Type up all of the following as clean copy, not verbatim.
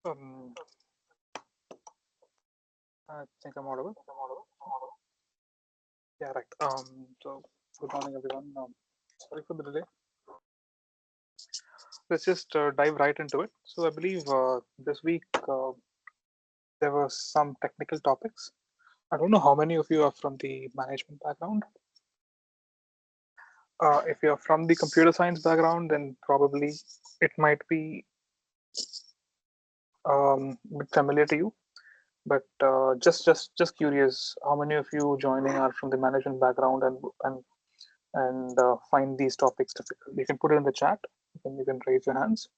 Um, I think I'm audible. Yeah, right. So good morning, everyone. Sorry for the delay. Let's just dive right into it. So I believe this week there were some technical topics. I don't know how many of you are from the management background. If you're from the computer science background, then probably it might be a bit familiar to you. But just curious, how many of you joining are from the management background and find these topics difficult? You can put it in the chat. You can raise your hands.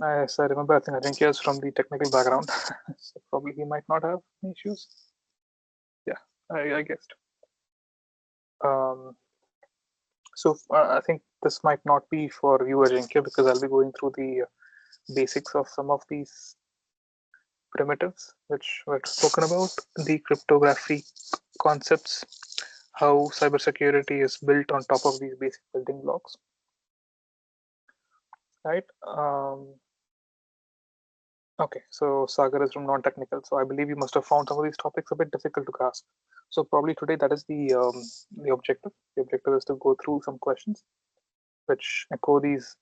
Yes, I remember. I think Ajinkya is from the technical background, so probably he might not have any issues. Yeah, I guessed. Um, so I think this might not be for you, Ajinkya, because I'll be going through the basics of some of these primitives which were spoken about, the cryptography concepts, how cybersecurity is built on top of these basic building blocks, right? Okay, so Sagar is from non-technical, so I believe you must have found some of these topics a bit difficult to grasp. So probably today that is the objective. The objective is to go through some questions which echo these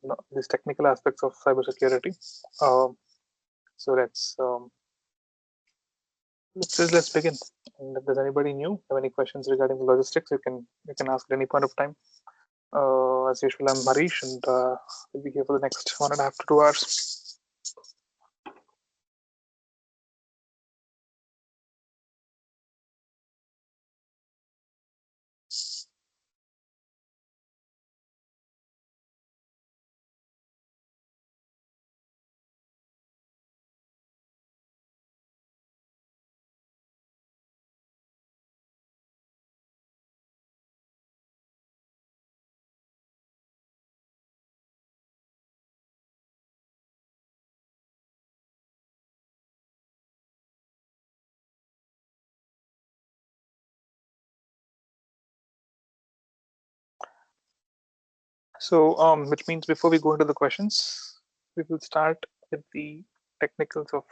technical aspects of cybersecurity. So let's begin. And if there's anybody new, have any questions regarding the logistics, you can ask at any point of time. As usual, I'm Harish, and we'll be here for the next 1.5 to 2 hours. So, which means before we go into the questions, we will start with the technicals of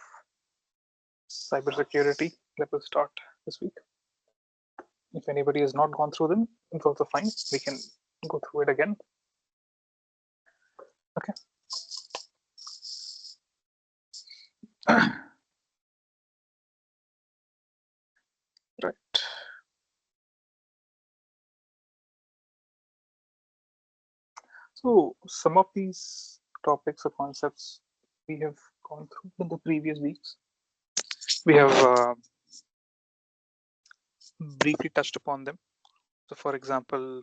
cybersecurity that will start this week. If anybody has not gone through them, it's also fine. We can go through it again. Okay. Right. So, some of these topics or concepts we have gone through in the previous weeks. We have briefly touched upon them. So, for example,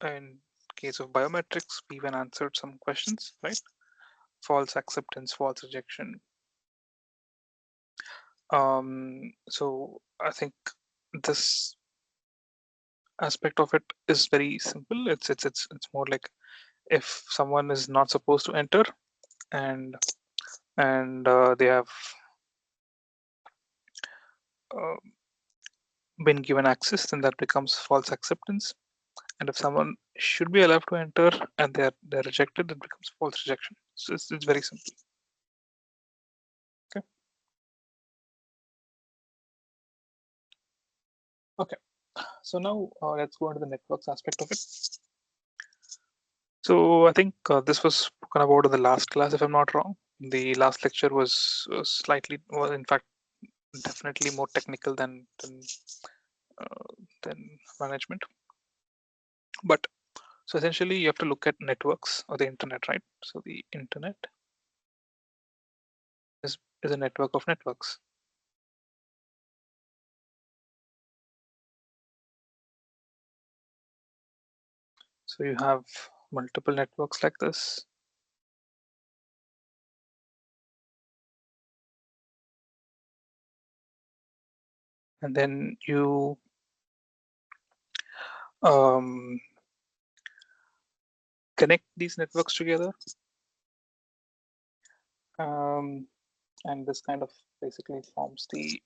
in case of biometrics, we even answered some questions, right? False acceptance, false rejection. So I think this aspect of it is very simple. It's more like if someone is not supposed to enter and they have uh, been given access, then that becomes false acceptance. And if someone should be allowed to enter and they're rejected, it becomes false rejection. So it's very simple. Okay. Okay. So now let's go into the networks aspect of it. So I think this was spoken about in the last class, if I'm not wrong. The last lecture was in fact, definitely more technical than management. But so essentially, you have to look at networks or the internet, right? So the internet is a network of networks. So you have multiple networks like this. And then you connect these networks together. And this kind of basically forms the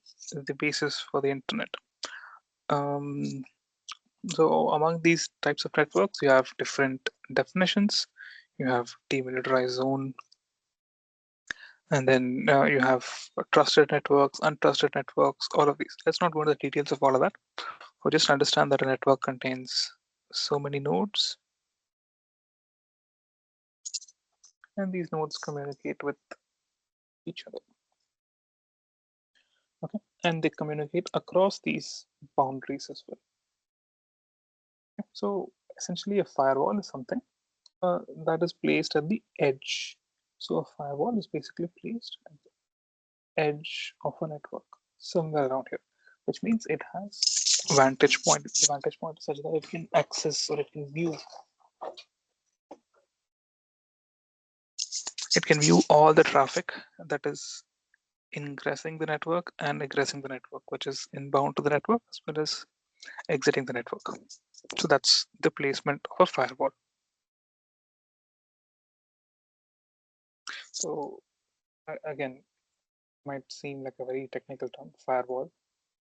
basis for the internet. So among these types of networks, you have different definitions. You have demilitarized zone, And then you have trusted networks, untrusted networks, all of these. Let's not go into the details of all of that. Or just understand that a network contains so many nodes, and these nodes communicate with each other. Okay, and they communicate across these boundaries as well. Okay? So essentially, a firewall is something that is placed at the edge. So a firewall is basically placed at the edge of a network, somewhere around here, which means it has vantage point. The vantage point is such that it can access or it can view. It can view all the traffic that is ingressing the network and egressing the network, which is inbound to the network as well as exiting the network. So that's the placement of a firewall. So again, might seem like a very technical term, firewall.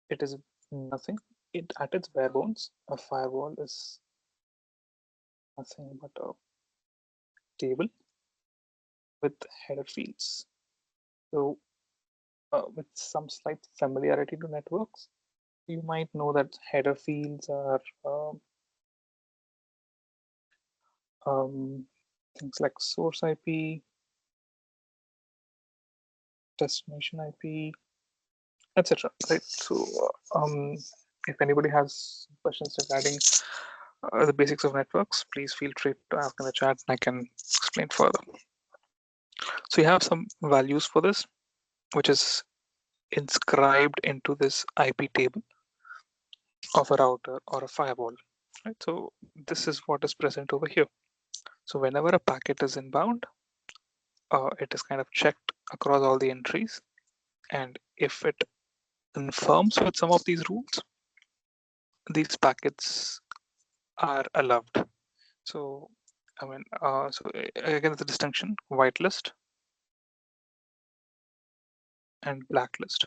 It is nothing. It at its bare bones, a firewall is nothing but a table with header fields. So with some slight familiarity to networks, you might know that header fields are things like source IP, destination IP, etc. Right. So, if anybody has questions regarding the basics of networks, please feel free to ask in the chat, and I can explain further. So you have some values for this, which is inscribed into this IP table of a router or a firewall. Right. So this is what is present over here. So whenever a packet is inbound, it is kind of checked across all the entries, and if it confirms with some of these rules, these packets are allowed. So, I mean, so again, the distinction: whitelist and blacklist.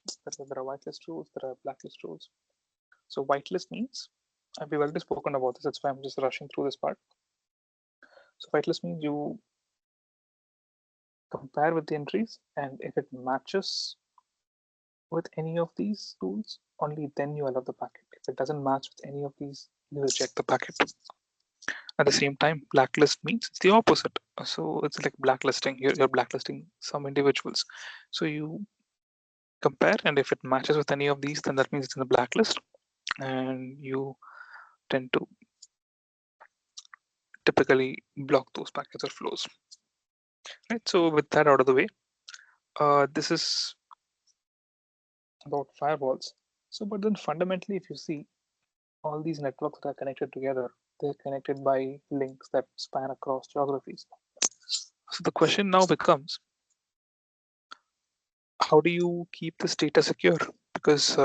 There are whitelist rules, there are blacklist rules. So whitelist means, we've already spoken about this, that's why I'm just rushing through this part. So whitelist means you compare with the entries, and if it matches with any of these rules, only then you allow the packet. If it doesn't match with any of these, you reject the packet. At the same time, blacklist means it's the opposite. So it's like blacklisting. You're blacklisting some individuals. So you compare, and if it matches with any of these, then that means it's in the blacklist, and you tend to typically block those packets or flows. Right. So with that out of the way, this is about firewalls. So, but then fundamentally, if you see all these networks that are connected together, they're connected by links that span across geographies. So the question now becomes, how do you keep this data secure? Because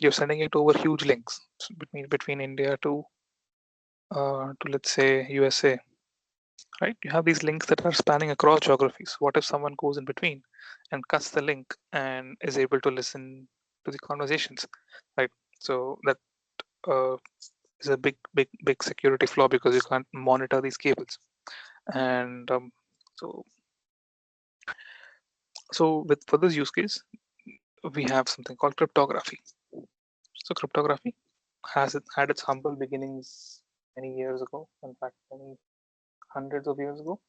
you're sending it over huge links between India to let's say USA, right? You have these links that are spanning across geographies. What if someone goes in between and cuts the link and is able to listen to the conversations, right? So that uh, is a big security flaw because you can't monitor these cables. And so with for this use case, we have something called cryptography. So cryptography had its humble beginnings many years ago. In fact, many hundreds of years ago.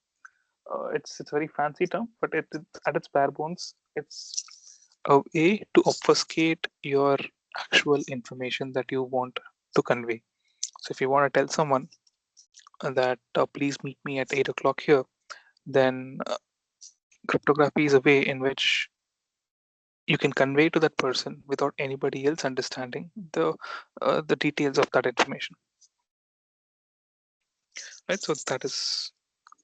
It's a very fancy term, but at its bare bones, it's a way to obfuscate your actual information that you want to convey. So if you want to tell someone that please meet me at 8 o'clock here, then cryptography is a way in which you can convey to that person without anybody else understanding the details of that information. Right. So that is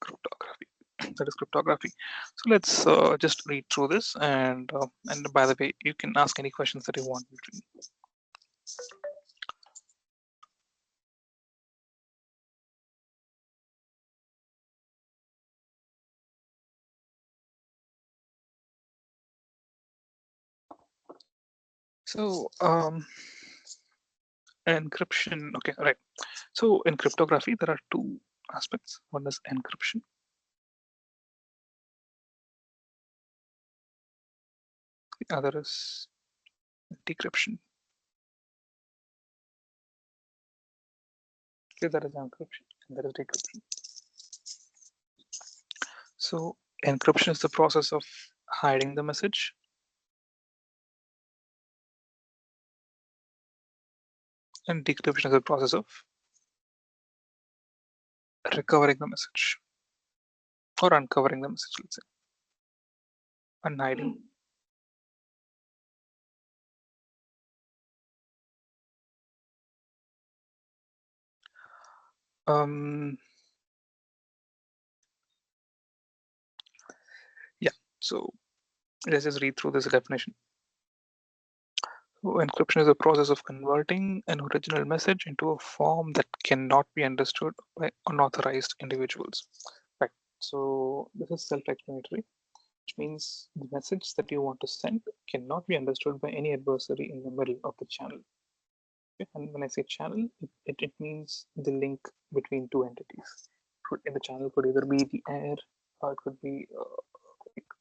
cryptography. That is cryptography. So let's just read through this, and by the way, you can ask any questions that you want. So encryption. Okay, right. So in cryptography, there are two aspects. One is encryption, The other is decryption. Okay, that is encryption and that is decryption. So encryption is the process of hiding the message. And decryption is the process of recovering the message or uncovering the message, let's say, and hiding. Yeah, so let's just read through this definition. So encryption is a process of converting an original message into a form that cannot be understood by unauthorized individuals. Right. So this is self-explanatory, which means the message that you want to send cannot be understood by any adversary in the middle of the channel. Okay? And when I say channel, it means the link between two entities. In the channel could either be the air, or it could be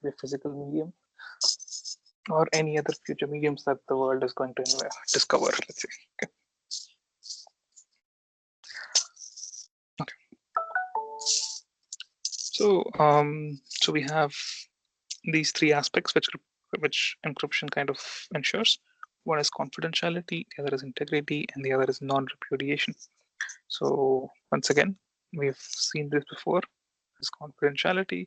a physical medium, or any other future mediums that the world is going to discover, let's say. Okay. Okay. So we have these three aspects which encryption kind of ensures. One is confidentiality, the other is integrity, and the other is non-repudiation. So once again, we've seen this before. This is confidentiality,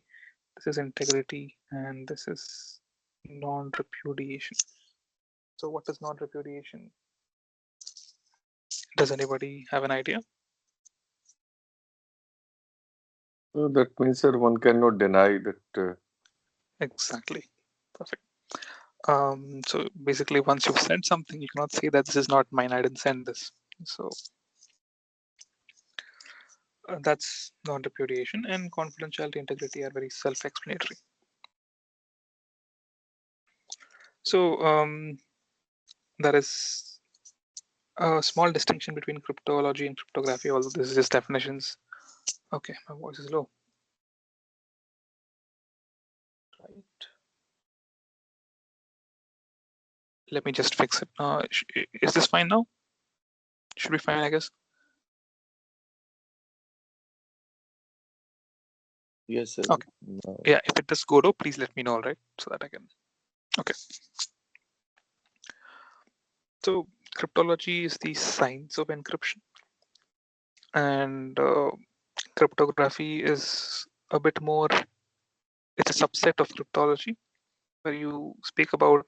this is integrity, and this is non-repudiation. So what is non-repudiation? Does anybody have an idea? So that means that one cannot deny that. Exactly. Perfect. So basically, once you've sent something, you cannot say that this is not mine, I didn't send this. So that's non-repudiation, and confidentiality, integrity are very self-explanatory. So there is a small distinction between cryptology and cryptography, although this is just definitions. Okay, my voice is low. Right. Let me just fix it. Is this fine now? Should be fine, I guess. Yes, sir. Okay. No. Yeah, if it does go low, please let me know, right? So that I can. Okay. So cryptology is the science of encryption, and cryptography is a bit more. It's a subset of cryptology where you speak about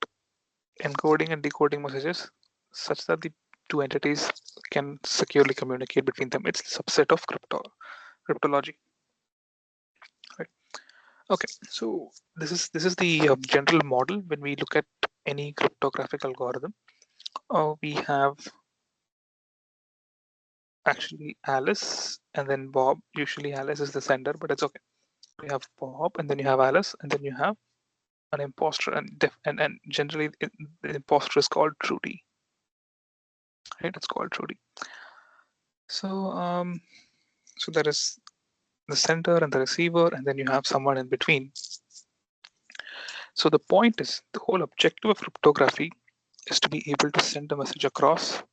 encoding and decoding messages such that the two entities can securely communicate between them. It's a subset of cryptology. Right. Okay. So this is the general model when we look at any cryptographic algorithm. We have actually Alice and then Bob. Usually Alice is the sender, but it's okay. You have Bob and then you have Alice and then you have an imposter, and generally the imposter is called Trudy. Right? It's called Trudy. So so there is the sender and the receiver, and then you have someone in between. So the point is, the whole objective of cryptography is to be able to send a message across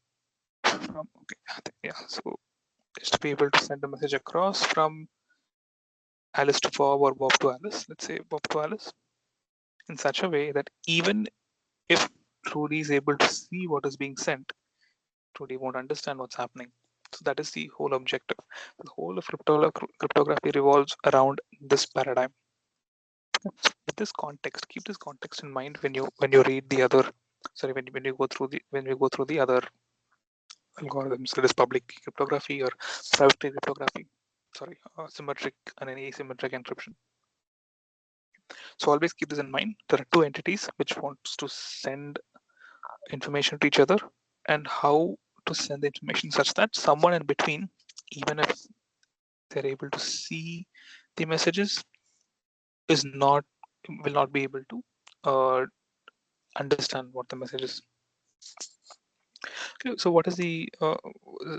from, okay, yeah, so is to be able to send a message across from Alice to Bob or Bob to Alice, let's say Bob to Alice, in such a way that even if Trudy is able to see what is being sent, Trudy won't understand what's happening. So that is the whole objective. The whole of cryptography revolves around this paradigm. With this context, keep this context in mind when you read the other. Sorry, when you go through the other algorithms, that is public cryptography or private key cryptography. Sorry, symmetric and an asymmetric encryption. So always keep this in mind. There are two entities which wants to send information to each other, and how to send the information such that someone in between, even if they're able to see the messages, will not be able to understand what the message is. Okay, so what is the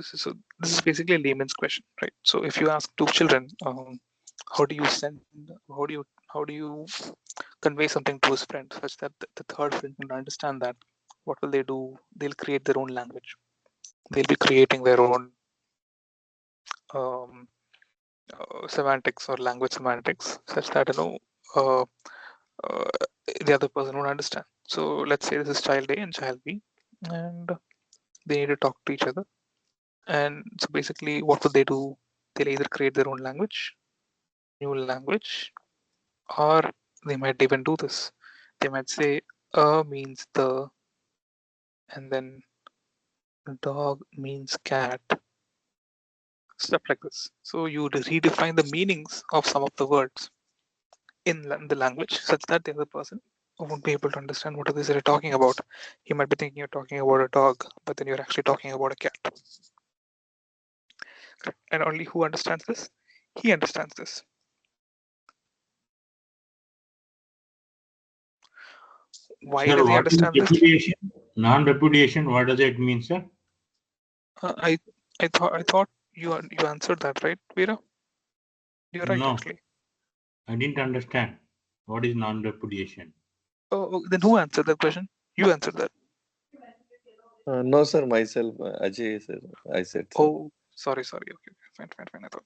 so this is basically a layman's question, right? So if you ask two children, how do you convey something to his friend such that the third friend can understand that. What will they do? They'll create their own language. They'll be creating their own um, semantics or language semantics such that uh, uh, the other person would understand. So let's say this is child A and child B, and they need to talk to each other. And so basically, what will they do? They'll either create their own language, new language, or they might even do this. They might say means the, and then dog means cat, stuff like this. So you redefine the meanings of some of the words in the language such that the other person won't be able to understand what it is they're talking about. He might be thinking you're talking about a dog, but then you're actually talking about a cat. And only who understands this? He understands this. Why Sir, does he what is understand this? repudiation? Non-repudiation, what does it mean, sir? I thought you answered that, right, Veera? You're right, No, actually. I didn't understand. What is non-repudiation? Then who answered that question? You answered that. No, sir, myself, Ajay, sir. I said, sir. Oh, sorry. Okay, fine. I thought.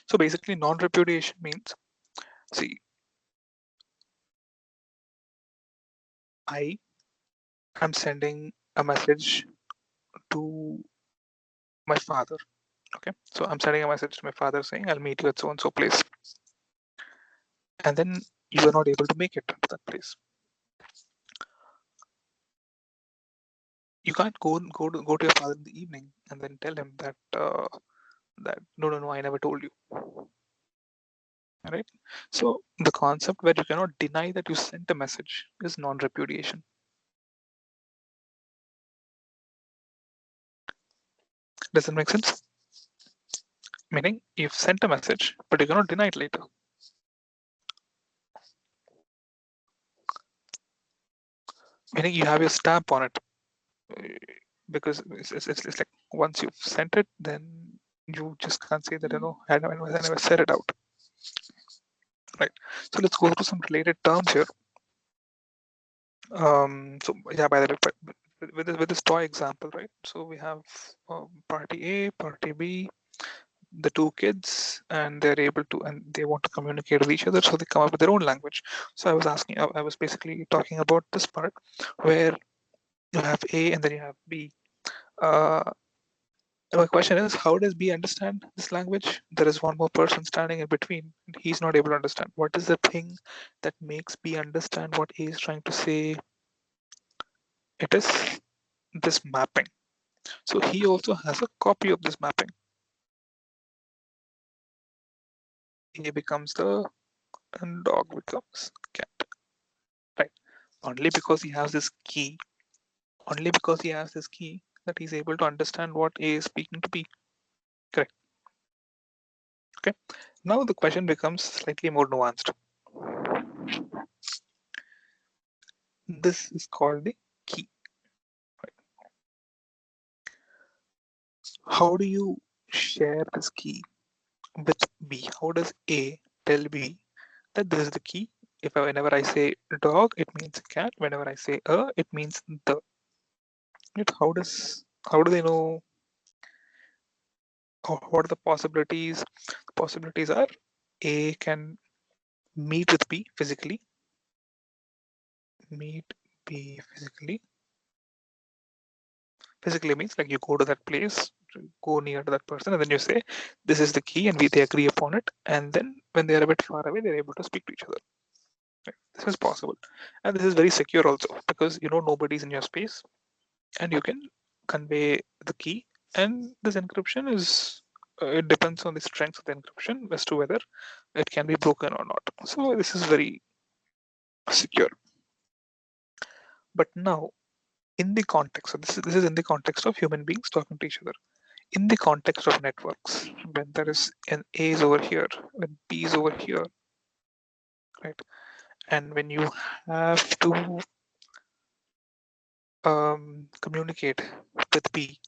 So basically, non-repudiation means, see, I am sending a message to my father. Okay, so I'm sending a message to my father saying I'll meet you at so and so place, and then you are not able to make it to that place. You can't go to your father in the evening and then tell him that that no, I never told you. Right? So the concept where you cannot deny that you sent a message is non-repudiation. Does that make sense? Meaning you've sent a message, but you cannot deny it later. Meaning you have your stamp on it, because it's like once you've sent it, then you just can't say that I never said it out. Right. So let's go through some related terms here. So yeah, by the way, with this toy example, right? So we have party A, party B, the two kids, and they're able to, and they want to communicate with each other, so they come up with their own language. So I was basically talking about this part where you have A and then you have B. Uh, my question is, how does B understand this language? There is one more person standing in between, and he's not able to understand. What is the thing that makes B understand what A is trying to say? It is this mapping. So he also has a copy of this mapping. A becomes the, and dog becomes cat. Right. Only because he has this key, that he's able to understand what A is speaking to B. Correct. Okay. Now the question becomes slightly more nuanced. This is called the key. Right. How do you share this key with B? How does A tell B that this is the key? Whenever I say dog, it means cat. Whenever I say it means the. Right? How do they know? What are the possibilities? The possibilities are A can meet with B physically. Meet B physically. Physically means like you go to that place, go near to that person, and then you say, "This is the key," and they agree upon it. And then when they are a bit far away, they're able to speak to each other. Right? This is possible, and this is very secure also because nobody's in your space, and you can convey the key. And this encryption is it depends on the strength of the encryption as to whether it can be broken or not. So this is very secure. But now, in the context, so this is in the context of human beings talking to each other. In the context of networks, when there is an A is over here, when B is over here, right? And when you have to communicate with B,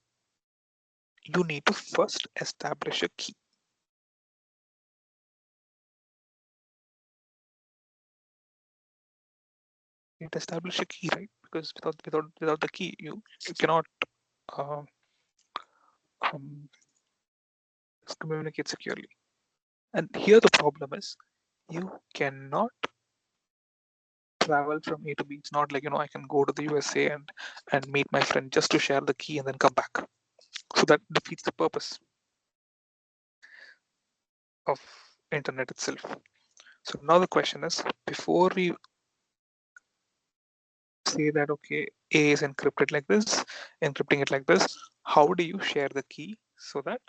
you need to first establish a key. need to establish a key, right? Because without the key, you cannot uh, um, communicate securely. And here the problem is, you cannot travel from A to B. It's not like, I can go to the USA and meet my friend just to share the key and then come back. So that defeats the purpose of internet itself. So now the question is, before we say that, okay, A is encrypted like this, encrypting it like this, how do you share the key so that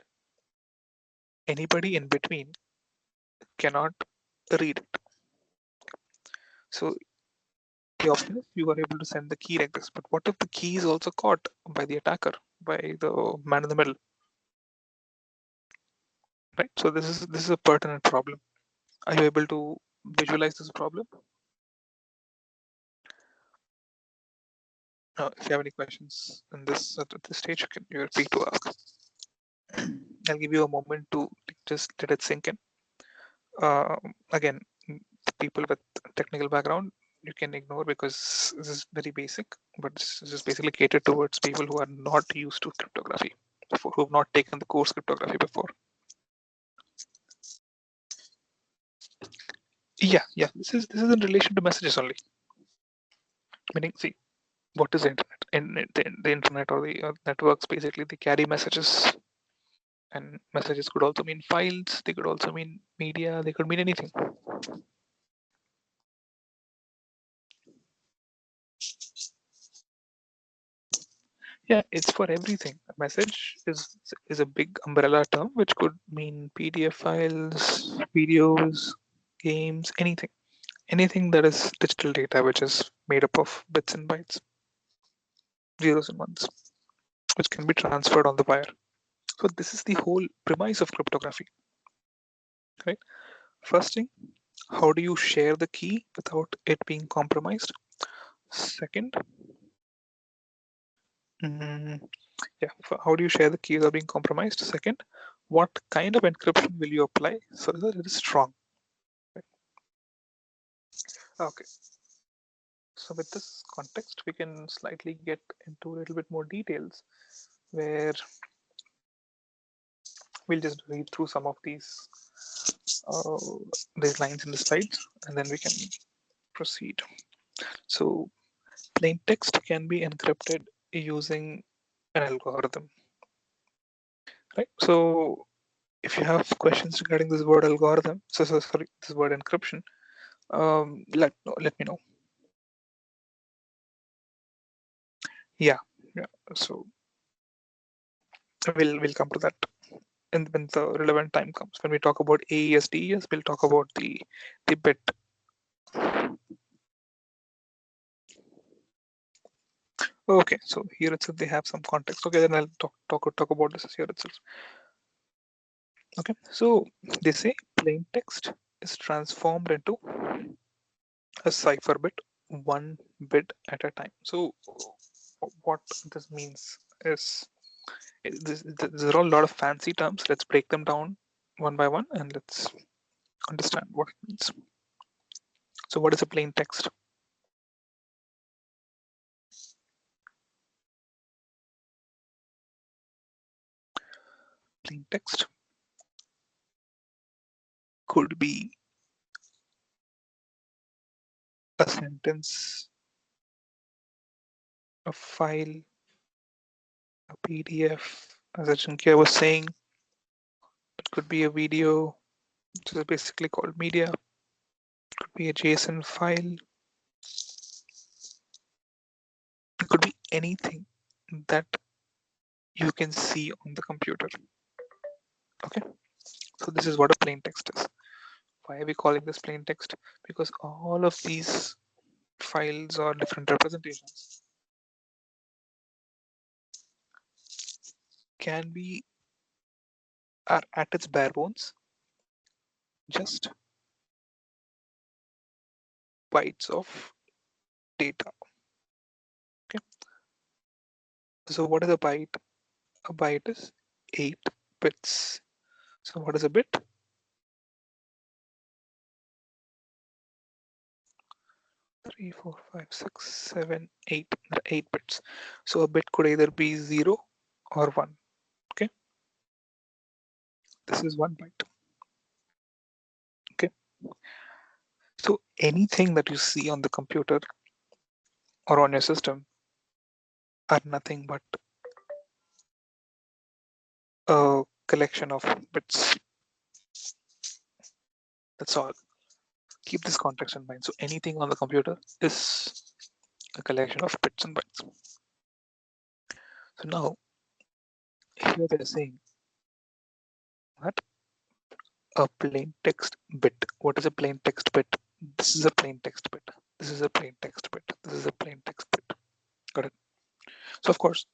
anybody in between cannot read it? So the option is you are able to send the key like this, but what if the key is also caught by the attacker, by the man in the middle, right? So this is a pertinent problem. Are you able to visualize this problem? If you have any questions in this at this stage, you're free to ask. I'll give you a moment to just let it sink in. Again, people with technical background, you can ignore because this is very basic, but this is basically catered towards people who are not used to cryptography before, who have not taken the course cryptography before. Yeah. This is in relation to messages only. Meaning, see, what is the internet? The internet or the networks, basically, they carry messages, and messages could also mean files. They could also mean media. They could mean anything. Yeah, it's for everything. A message is a big umbrella term which could mean PDF files, videos, games, anything. Anything that is digital data which is made up of bits and bytes, zeros and ones, which can be transferred on the wire. So this is the whole premise of cryptography. Right? First thing, how do you share the key without it being compromised? Second, yeah, how do you share the key without being compromised? Second, what kind of encryption will you apply so that it is strong? Okay, so with this context, we can slightly get into a little bit more details where we'll just read through some of uh, these lines in the slides, and then we can proceed. So plain text can be encrypted using an algorithm, right? So if you have questions regarding this word algorithm, sorry, this word encryption, let me know. Yeah. So we'll come to that when the relevant time comes. When we talk about AES, DES, we'll talk about the bit. Okay, so here itself they have some context. Okay, then I'll talk about this here itself. Okay, so they say plain text is transformed into a cipher bit, one bit at a time. So what this means is, there are a lot of fancy terms. Let's break them down one by one and let's understand what it means. So what is a plain text? Plain text could be a sentence, a file, a PDF, as Ajinkya was saying. It could be a video, which is basically called media. It could be a JSON file. It could be anything that you can see on the computer. Okay, so this is what a plain text is. Why are we calling this plain text? Because all of these files or different representations can be, are at its bare bones just bytes of data. Okay, so what is a byte? A byte is 8 bits. So what is a bit? 3, 4, 5, 6, 7, 8. There are 8 bits. So a bit could either be 0 or 1. Okay. This is 1 byte. Okay. So anything that you see on the computer or on your system are nothing but a collection of bits. That's all. Keep this context in mind. So anything on the computer is a collection of bits and bytes. So now here they're saying that a plain text bit. What is a plain text bit? This is a plain text bit. This is a plain text bit. This is a plain text bit. Got it? So of course,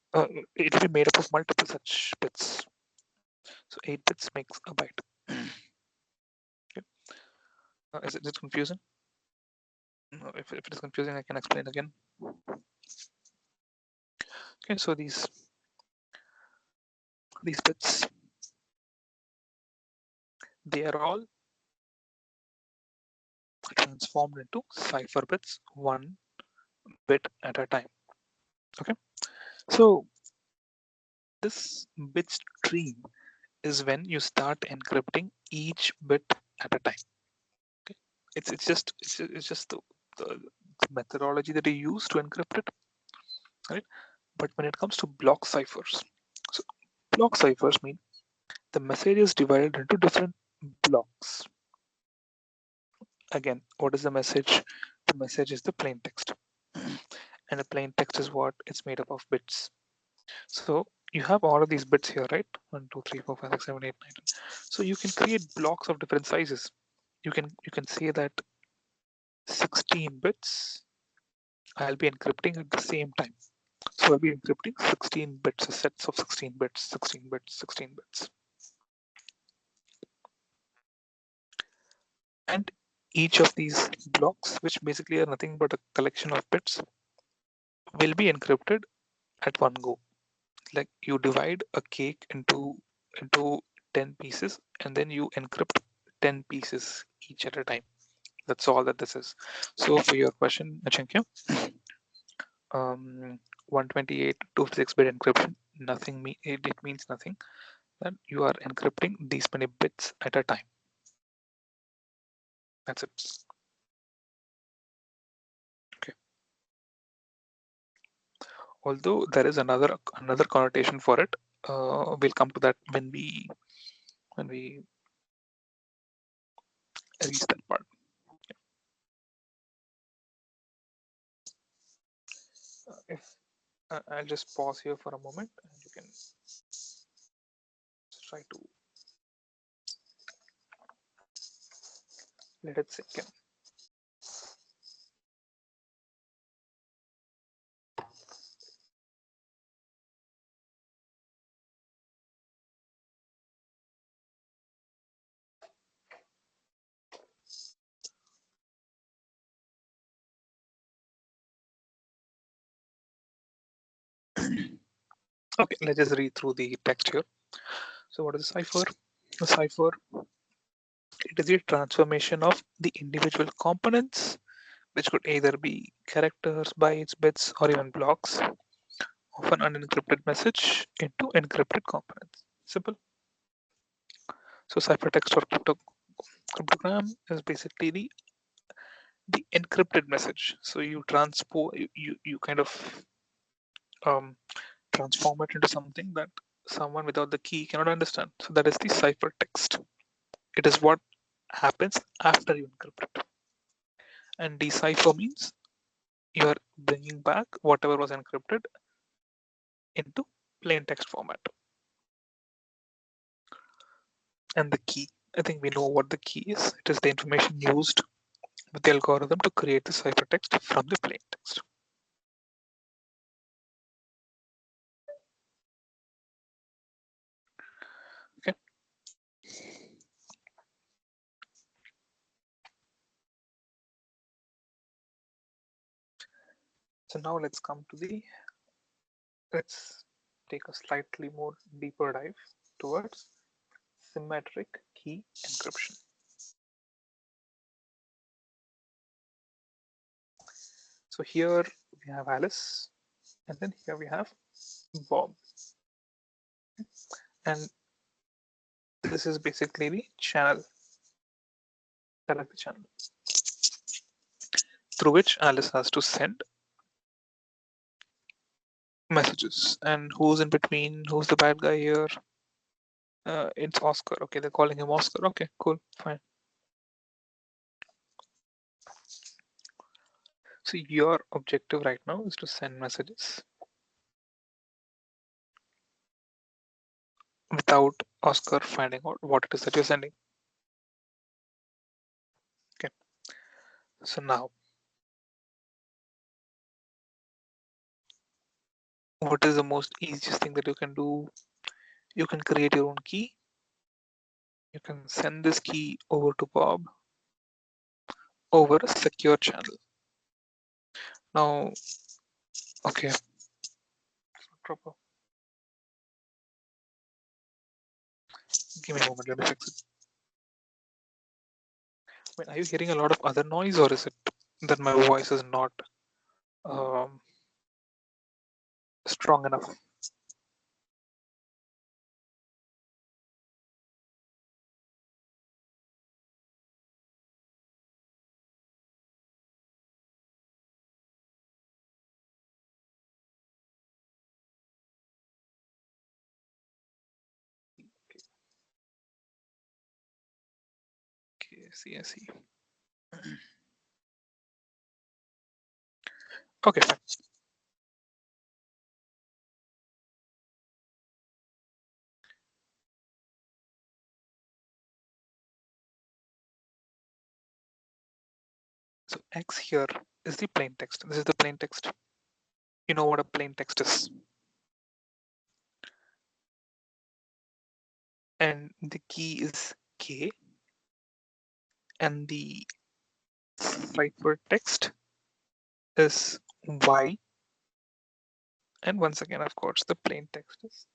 it will be made up of multiple such bits. So 8 bits makes a byte. Okay. Is it confusing? No, if it is confusing, I can explain again. Okay, so these bits, they are all transformed into cipher bits, 1 bit at a time. Okay, so this bit stream is when you start encrypting each bit at a time. Okay, it's just the methodology that you use to encrypt it, right? But when it comes to block ciphers, so block ciphers mean the message is divided into different blocks. Again, what is the message? The message is the plain text, and the plain text is what? It's made up of bits. So you have all of these bits here, right? 1, 2, 3, 4, 5, 6, 7, 8, 9, 10. So you can create blocks of different sizes. You can say that 16 bits I'll be encrypting at the same time. So I'll be encrypting 16 bits, a sets of 16 bits, 16 bits, 16 bits. And each of these blocks, which basically are nothing but a collection of bits, will be encrypted at one go. Like you divide a cake into 10 pieces and then you encrypt 10 pieces each at a time. That's all that this is. So for your question, Achankya, 128 256-bit encryption, it means nothing, that you are encrypting these many bits at a time. That's it. Okay. Although there is another connotation for it, we'll come to that when we reach that part. If I'll just pause here for a moment, and you can try to let it sink in. Okay, let's just read through the text here. So what is a cipher? A cipher, it is a transformation of the individual components, which could either be characters, bytes, bits, or even blocks of an unencrypted message into encrypted components. Simple. So ciphertext or cryptogram is basically the encrypted message. So you transport you kind of um, transform it into something that someone without the key cannot understand. So that is the ciphertext. It is what happens after you encrypt it. And decipher means you are bringing back whatever was encrypted into plain text format. And the key, I think we know what the key is. It is the information used with the algorithm to create the ciphertext from the plain text. Okay. So now let's take a slightly more deeper dive towards symmetric key encryption. So here we have Alice, and then here we have Bob, and this is basically the channel, the channel through which Alice has to send messages. And who's in between? Who's the bad guy here? It's Oscar. Okay, they're calling him Oscar. Okay, cool, fine. So your objective right now is to send messages without Oscar finding out what it is that you're sending. Okay. So now, what is the most easiest thing that you can do? You can create your own key. You can send this key over to Bob over a secure channel. Now, okay, proper. Give me a moment. Let me fix it. Wait, are you hearing a lot of other noise, or is it that my voice is not um, strong enough? Okay, see, I see. Okay, fine. So X here is the plain text. This is the plain text. You know what a plain text is. And the key is K, and the ciphertext is Y, and once again, of course, the plain text is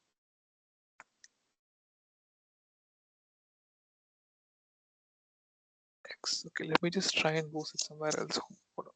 X. Okay, let me just try and post it somewhere else. Hold on.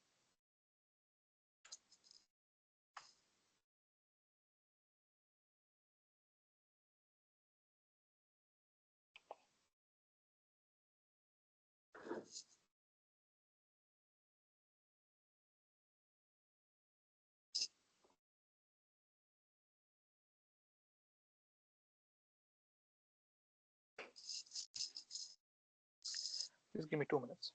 Just give me 2 minutes.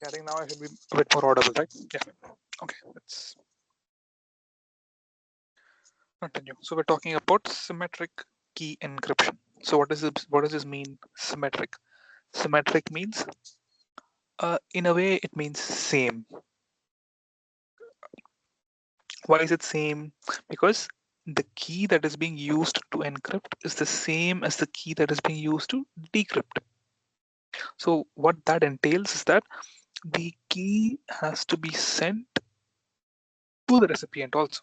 Yeah, I think now I should be a bit more audible, right? Yeah. Okay, let's Continue. So we're talking about symmetric key encryption. So what does this mean? Symmetric. Symmetric means, in a way, it means same. Why is it same? Because the key that is being used to encrypt is the same as the key that is being used to decrypt. So what that entails is that the key has to be sent to the recipient also.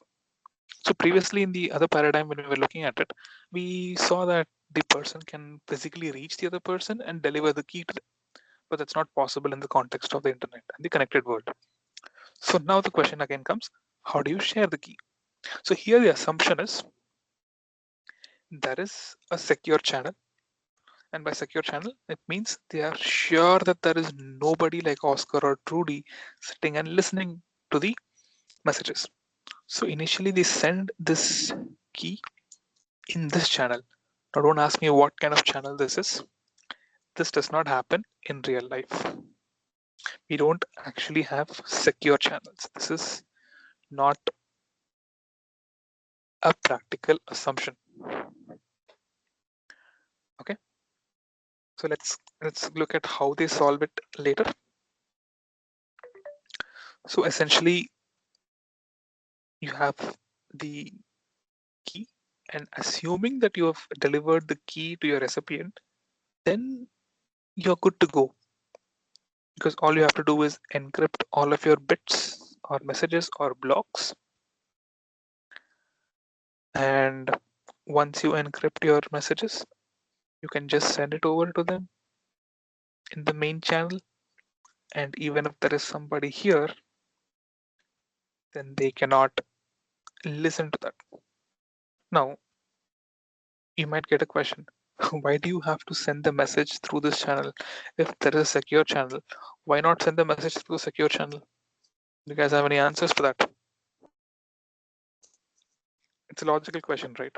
So previously in the other paradigm, when we were looking at it, we saw that the person can physically reach the other person and deliver the key to them. But that's not possible in the context of the internet and the connected world. So now the question again comes, how do you share the key? So here the assumption is there is a secure channel. And by secure channel, it means they are sure that there is nobody like Oscar or Trudy sitting and listening to the messages. So initially they send this key in this channel. Now don't ask me what kind of channel this is. This does not happen in real life. We don't actually have secure channels. This is not a practical assumption. Okay, so let's look at how they solve it later. So essentially you have the key, and assuming that you have delivered the key to your recipient, then you're good to go, because all you have to do is encrypt all of your bits or messages or blocks. And once you encrypt your messages, you can just send it over to them in the main channel. And even if there is somebody here, then they cannot listen to that. Now, you might get a question. Why do you have to send the message through this channel? If there is a secure channel, why not send the message through a secure channel? Do you guys have any answers for that? It's a logical question, right?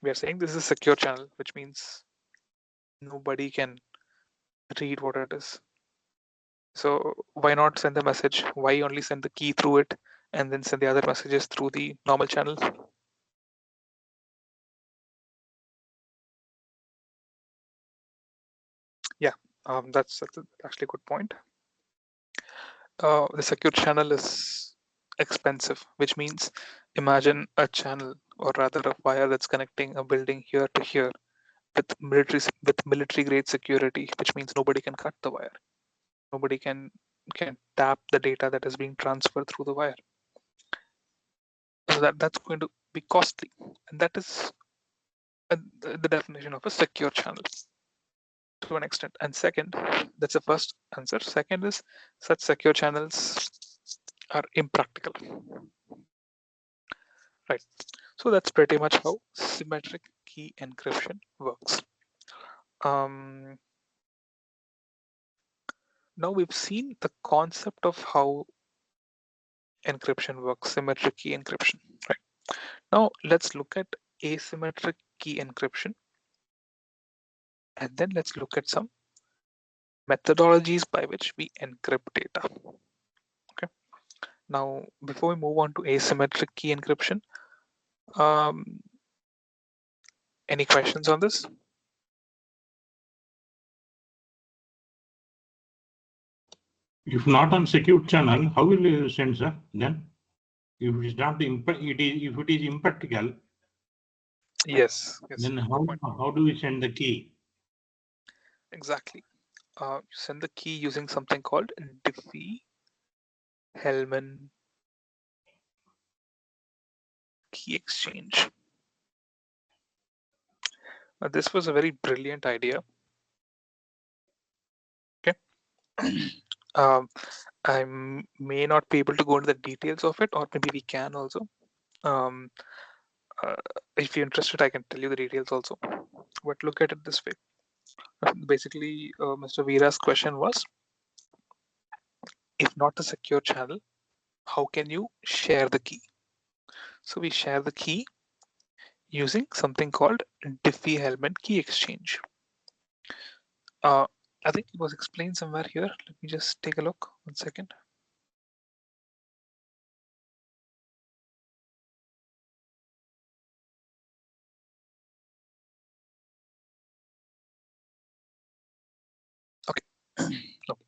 We are saying this is a secure channel, which means nobody can read what it is. So why not send the message? Why only send the key through it and then send the other messages through the normal channel? Yeah, that's actually a good point. The secure channel is expensive, which means imagine a channel, or rather a wire that's connecting a building here to here with military grade security, which means nobody can cut the wire. Nobody can tap the data that is being transferred through the wire. So that's going to be costly, and that is the definition of a secure channel to an extent. And second, that's the first answer. Second is such secure channels are impractical. Right. So that's pretty much how symmetric key encryption works. Now we've seen the concept of how encryption works, symmetric key encryption. Right. Now let's look at asymmetric key encryption, and then let's look at some methodologies by which we encrypt data. Okay. Now, before we move on to asymmetric key encryption, any questions on this? If not on secure channel, how will you send, sir? Then, if it is not if it is impractical, Yes. then Good point. how do we send the key? Exactly. You send the key using something called Diffie-Hellman key exchange. Now, this was a very brilliant idea. Okay. I may not be able to go into the details of it, or maybe we can also. Um, if you're interested, I can tell you the details also. But look at it this way. Basically, Mr. Veera's question was, if not a secure channel, how can you share the key? So we share the key using something called Diffie-Hellman key exchange. I think it was explained somewhere here. Let me just take a look. 1 second. No.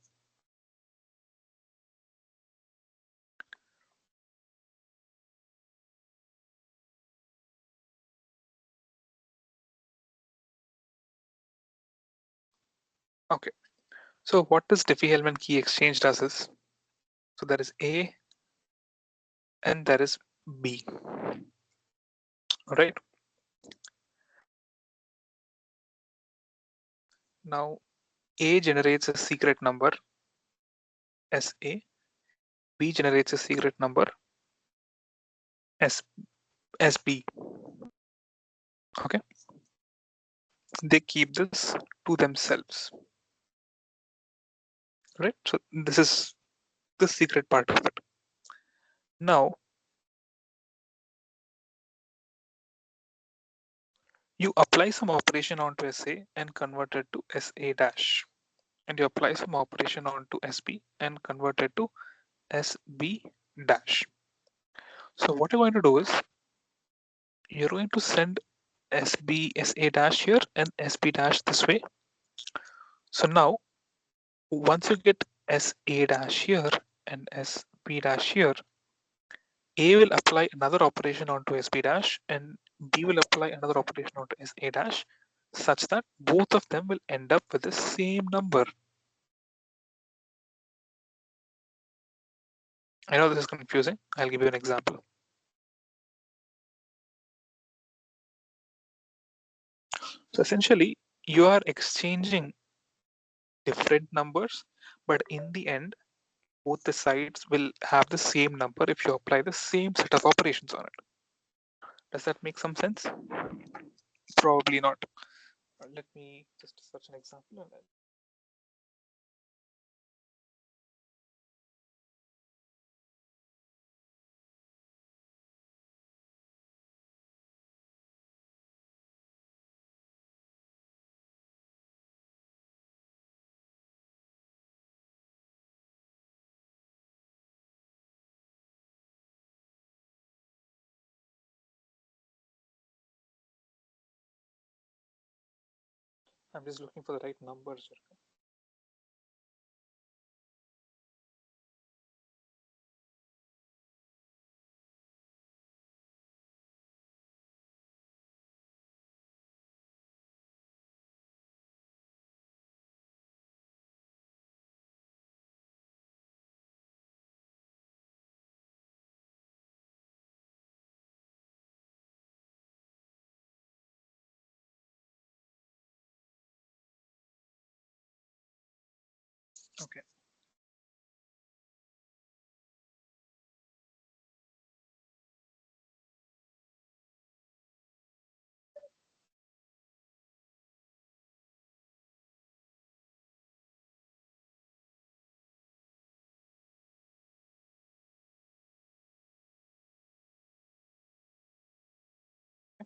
Okay. So what this Diffie-Hellman key exchange does is, so there is A and there is B. All right. Now A generates a secret number SA, B generates a secret number SB. Okay. They keep this to themselves. Right. So this is the secret part of it. Now you apply some operation onto SA and convert it to SA dash. And you apply some operation onto SB and convert it to SB dash. So what you're going to do is you're going to send SB SA dash here and SB dash this way. So now once you get SA dash here and SB dash here, A will apply another operation onto SB dash and B will apply another operation onto SA dash such that both of them will end up with the same number. I know this is confusing. I'll give you an example. So essentially, you are exchanging different numbers, but in the end, both the sides will have the same number if you apply the same set of operations on it. Does that make some sense? Probably not. Let me just search an example. I'm just looking for the right numbers. Okay.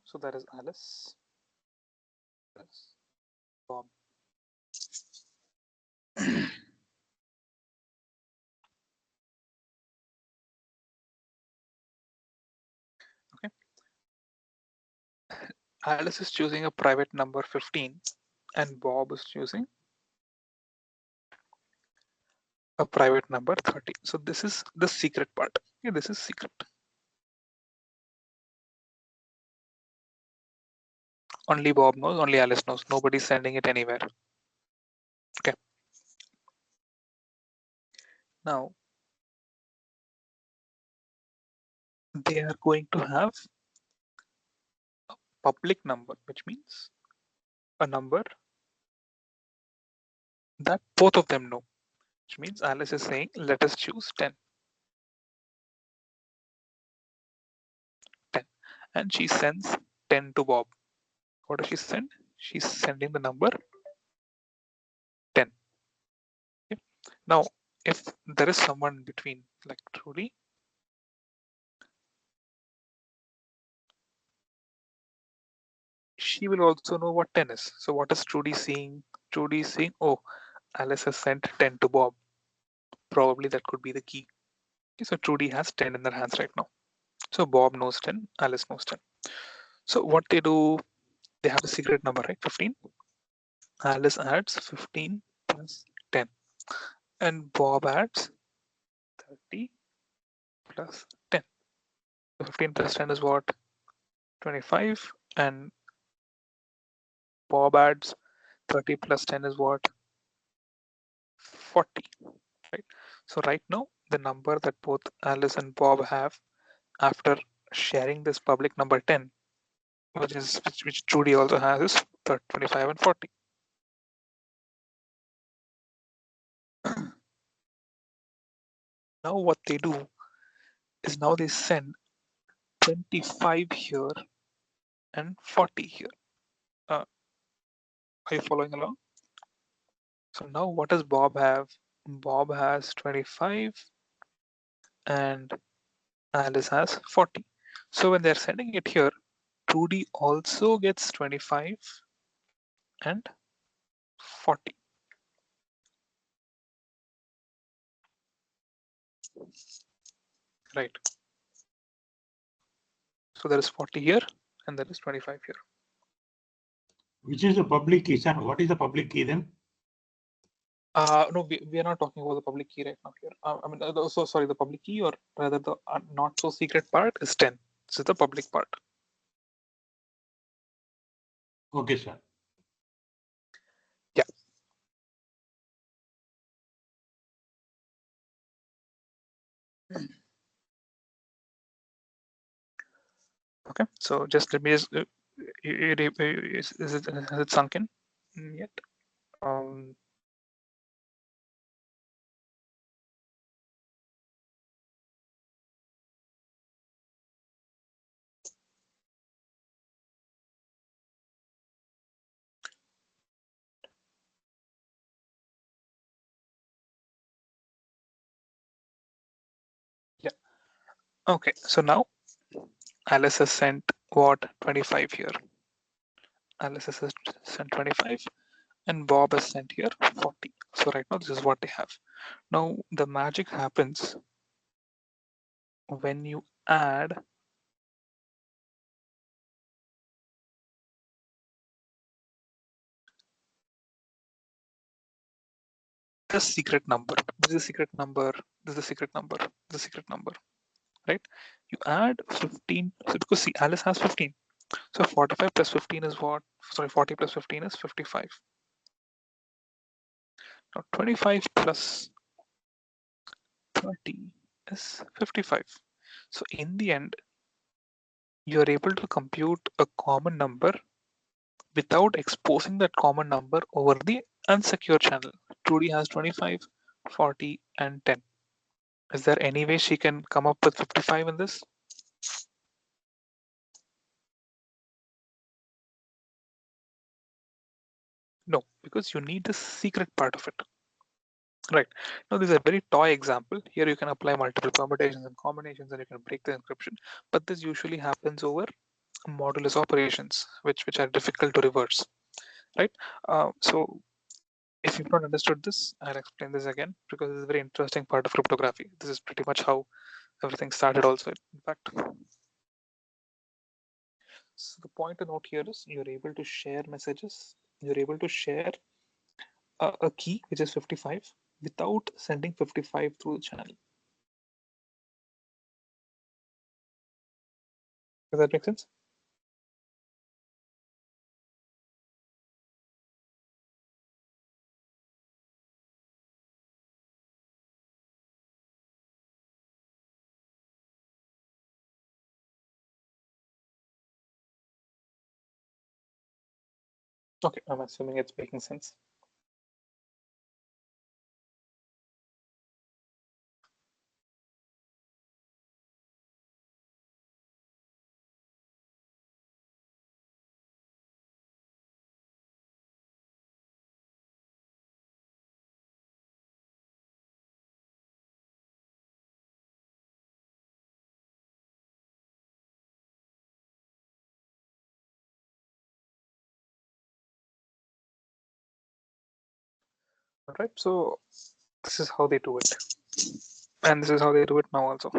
So that is Alice. That's Bob. Okay. Alice is choosing a private number 15 and Bob is choosing a private number 30. So this is the secret part. Okay, this is secret. Only Bob knows, only Alice knows. Nobody's sending it anywhere. Okay. Now they are going to have a public number, which means a number that both of them know. Which means Alice is saying, let us choose 10. 10. And she sends 10 to Bob. What does she send? She's sending the number 10. Okay. Now, if there is someone in between, like Trudy, she will also know what 10 is. So what is Trudy seeing? Trudy is saying, oh, Alice has sent 10 to Bob. Probably that could be the key. Okay, so Trudy has 10 in their hands right now. So Bob knows 10, Alice knows 10. So what they do, they have a secret number, right? 15. Alice adds 15 plus 10. and Bob adds 30 plus 10. 15 plus 10 is what? 25, and Bob adds 30 plus 10 is what? 40, right? So right now, the number that both Alice and Bob have after sharing this public number 10, which Judy also has, is 25 and 40. Now what they do is now they send 25 here and 40 here. Are you following along? So now what does Bob have? Bob has 25 and Alice has 40. So when they're sending it here, Trudy also gets 25 and 40. Right. So there is 40 here and there is 25 here. Which is the public key, sir? What is the public key then? No, we are not talking about the public key right now here. I mean, so sorry, the public key, or rather the not so secret part is 10. This is the public part. Okay, sir. Yeah. Okay. So just let me just, has it sunk in yet? Yeah. Okay. So now Alice has sent what? 25 here. Alice has sent 25 and Bob has sent here 40. So right now this is what they have. Now the magic happens when you add the secret number. This is a secret number. This is a secret number. This is a secret number. Right? You add 15. So because see, Alice has 15. So 45 plus 15 is what? Sorry, 40 plus 15 is 55. Now 25 plus 30 is 55. So in the end, you are able to compute a common number without exposing that common number over the unsecure channel. Trudy has 25, 40, and 10. Is there any way she can come up with 55 in this? No, because you need the secret part of it. Right. Now, this is a very toy example. Here you can apply multiple permutations and combinations and you can break the encryption. But this usually happens over modulus operations, which are difficult to reverse. Right. So if you've not understood this, I'll explain this again because it's a very interesting part of cryptography. This is pretty much how everything started also, in fact. So the point to note here is you're able to share messages. You're able to share a key, which is 55, without sending 55 through the channel. Does that make sense? Okay, I'm assuming it's making sense. All right, so this is how they do it. And this is how they do it now also.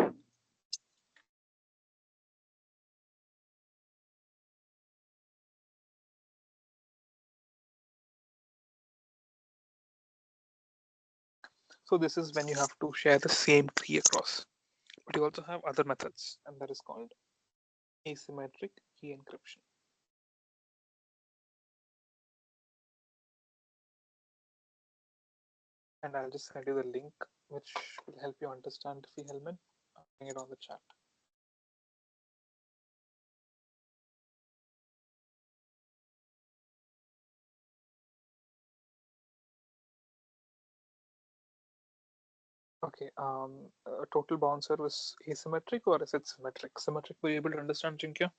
So this is when you have to share the same key across. But you also have other methods, and that is called asymmetric key encryption. And I'll just send you the link, which will help you understand the Helmet. I'll bring it on the chat. Okay, a total bouncer was asymmetric or is it symmetric? Symmetric, were you able to understand, Jinkya?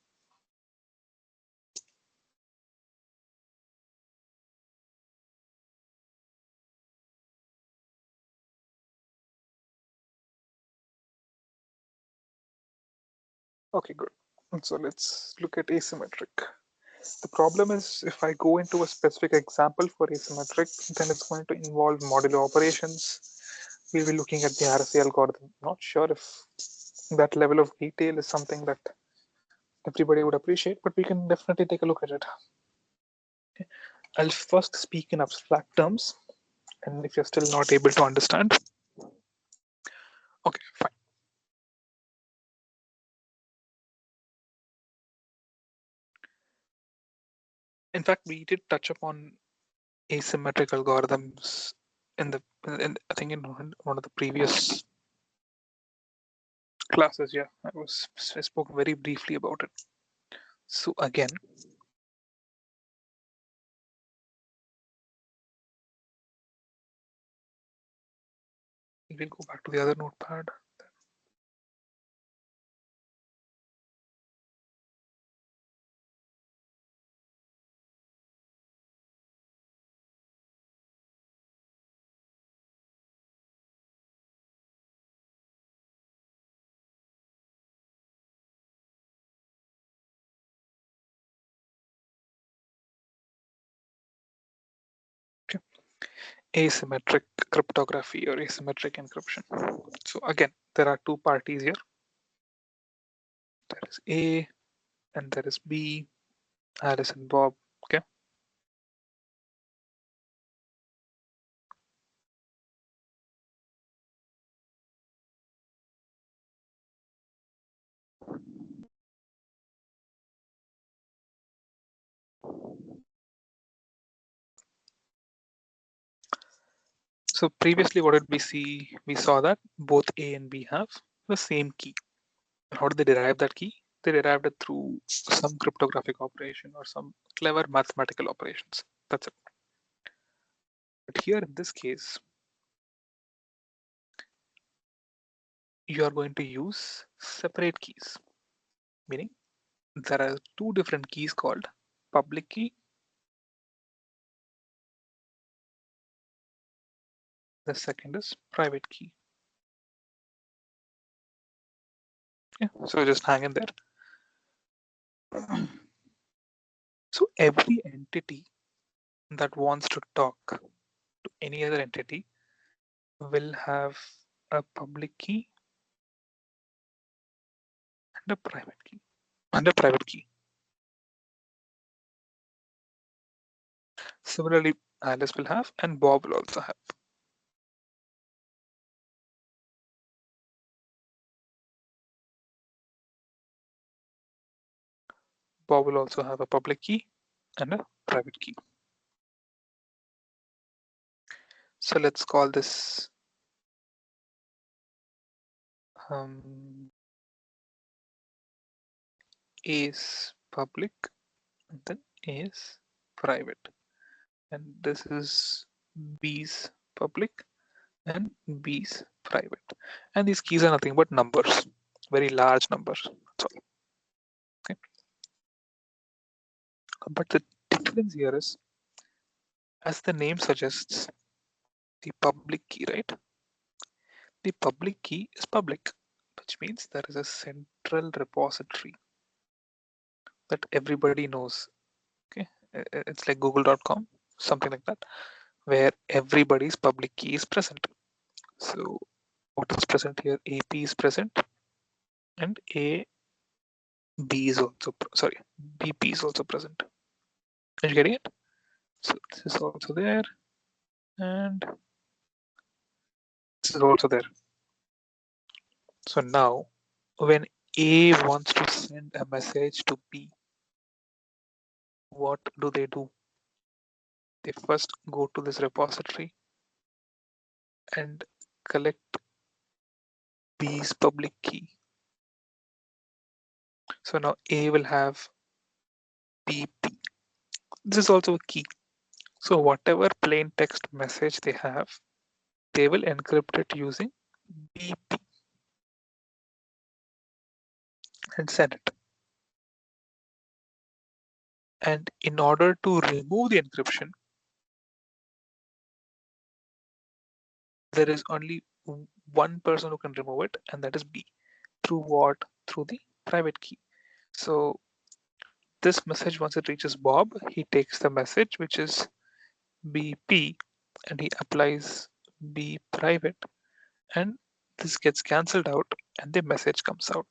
Okay, good. So let's look at asymmetric. The problem is if I go into a specific example for asymmetric, then it's going to involve modular operations. We'll be looking at the RSA algorithm. Not sure if that level of detail is something that everybody would appreciate, but we can definitely take a look at it. Okay. I'll first speak in abstract terms, and if you're still not able to understand, okay, fine. In fact, we did touch upon asymmetric algorithms I think in one of the previous classes. Yeah, I spoke very briefly about it. So again, we'll go back to the other notepad. Okay. Asymmetric cryptography or asymmetric encryption. So again, there are two parties here. There is A and there is B, Alice and Bob. Okay. So previously, what did we see? We saw that both A and B have the same key. How did they derive that key? They derived it through some cryptographic operation or some clever mathematical operations. That's it. But here in this case, you are going to use separate keys, meaning there are two different keys called public key. The second is private key. Yeah, so just hang in there. So every entity that wants to talk to any other entity will have a public key and a private key. And a private key. Similarly, Alice will have and Bob will also have. Bob will also have a public key and a private key. So let's call this A is public and then A is private. And this is B's public and B's private. And these keys are nothing but numbers, very large numbers. That's all. Okay. But the difference here is, as the name suggests, the public key, right? The public key is public, which means there is a central repository that everybody knows. Okay, it's like google.com, something like that, where everybody's public key is present. So what is present here? AP is present and AB is also, sorry, BP is also present. Are you getting it? So this is also there, and This is also there. So now when A wants to send a message to B, what do? They first go to this repository and collect B's public key. So now A will have BP. This is also a key. So whatever plain text message they have, they will encrypt it using BP and send it. And in order to remove the encryption, there is only one person who can remove it, and that is B. Through what? Through the private key. So this message, once it reaches Bob, he takes the message, which is BP, and he applies B private, and this gets cancelled out, and the message comes out.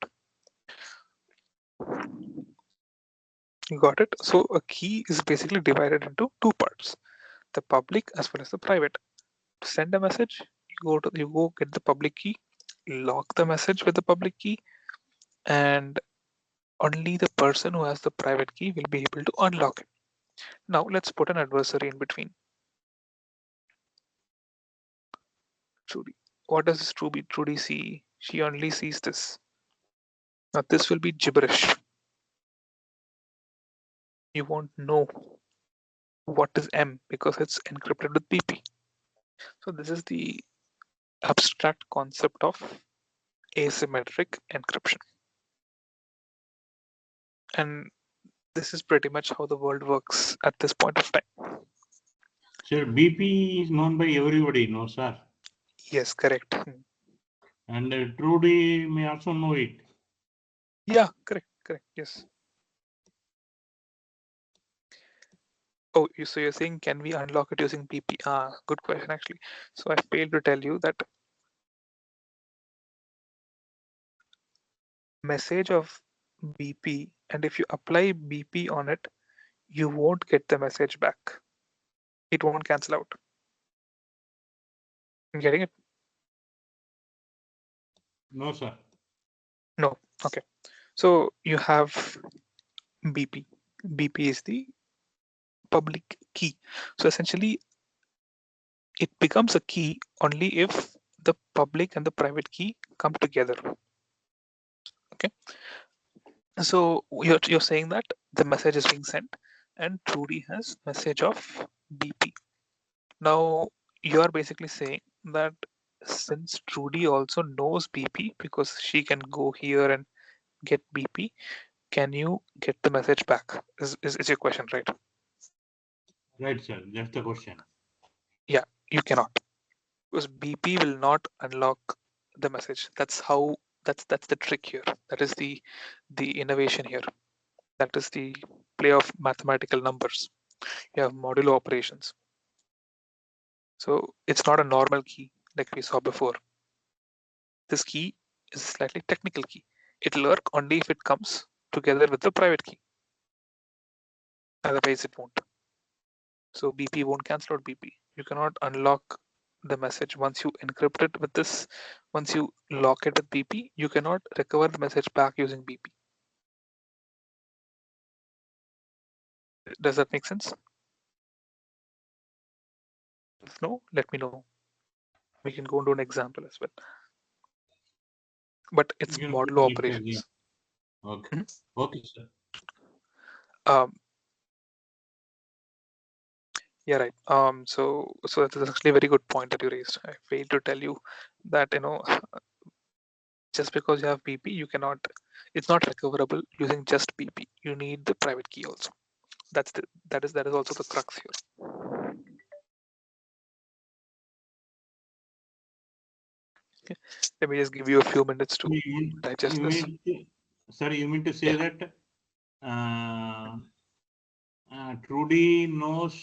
You got it? So a key is basically divided into two parts, the public as well as the private. To send a message, you go get the public key, lock the message with the public key, and only the person who has the private key will be able to unlock it. Now let's put an adversary in between. Trudy. What does this Trudy see? She only sees this. Now this will be gibberish. You won't know what is M because it's encrypted with BP. So this is the abstract concept of asymmetric encryption. And this is pretty much how the world works at this point of time. Sir, BP is known by everybody, no, sir? Yes, correct. And Trudy may also know it. Yeah, correct, yes. Oh, so you're saying, can we unlock it using BP? Good question, actually. So I failed to tell you that message of BP, and if you apply BP on it, you won't get the message back. It won't cancel out. You getting it? No, sir. No. Okay. So you have BP. BP is the public key. So essentially, it becomes a key only if the public and the private key come together. Okay. So you're saying that the message is being sent, and Trudy has message of BP. Now you are basically saying that since Trudy also knows BP because she can go here and get BP, can you get the message back? Is your question, right? Right, sir. That's the question. Yeah, you cannot, because BP will not unlock the message. That's the trick here. That is the innovation here. That is the play of mathematical numbers. You have modulo operations. So it's not a normal key like we saw before. This key is a slightly technical key. It'll work only if it comes together with the private key. Otherwise it won't. So BP won't cancel out BP. You cannot unlock the message once you encrypt it with this. Once you lock it with BP, you cannot recover the message back using BP. Does that make sense? If no, let me know. We can go into an example as well. But it's You can modulo keep it, yeah. operations. Okay. Okay, sir. Yeah, right. So that's actually a very good point that you raised. I failed to tell you that, just because you have BP, you cannot. It's not recoverable using just BP. You need the private key also. That is also the crux here. Okay. Let me just give you a few minutes to digest this. Sorry, you mean to say that Trudy knows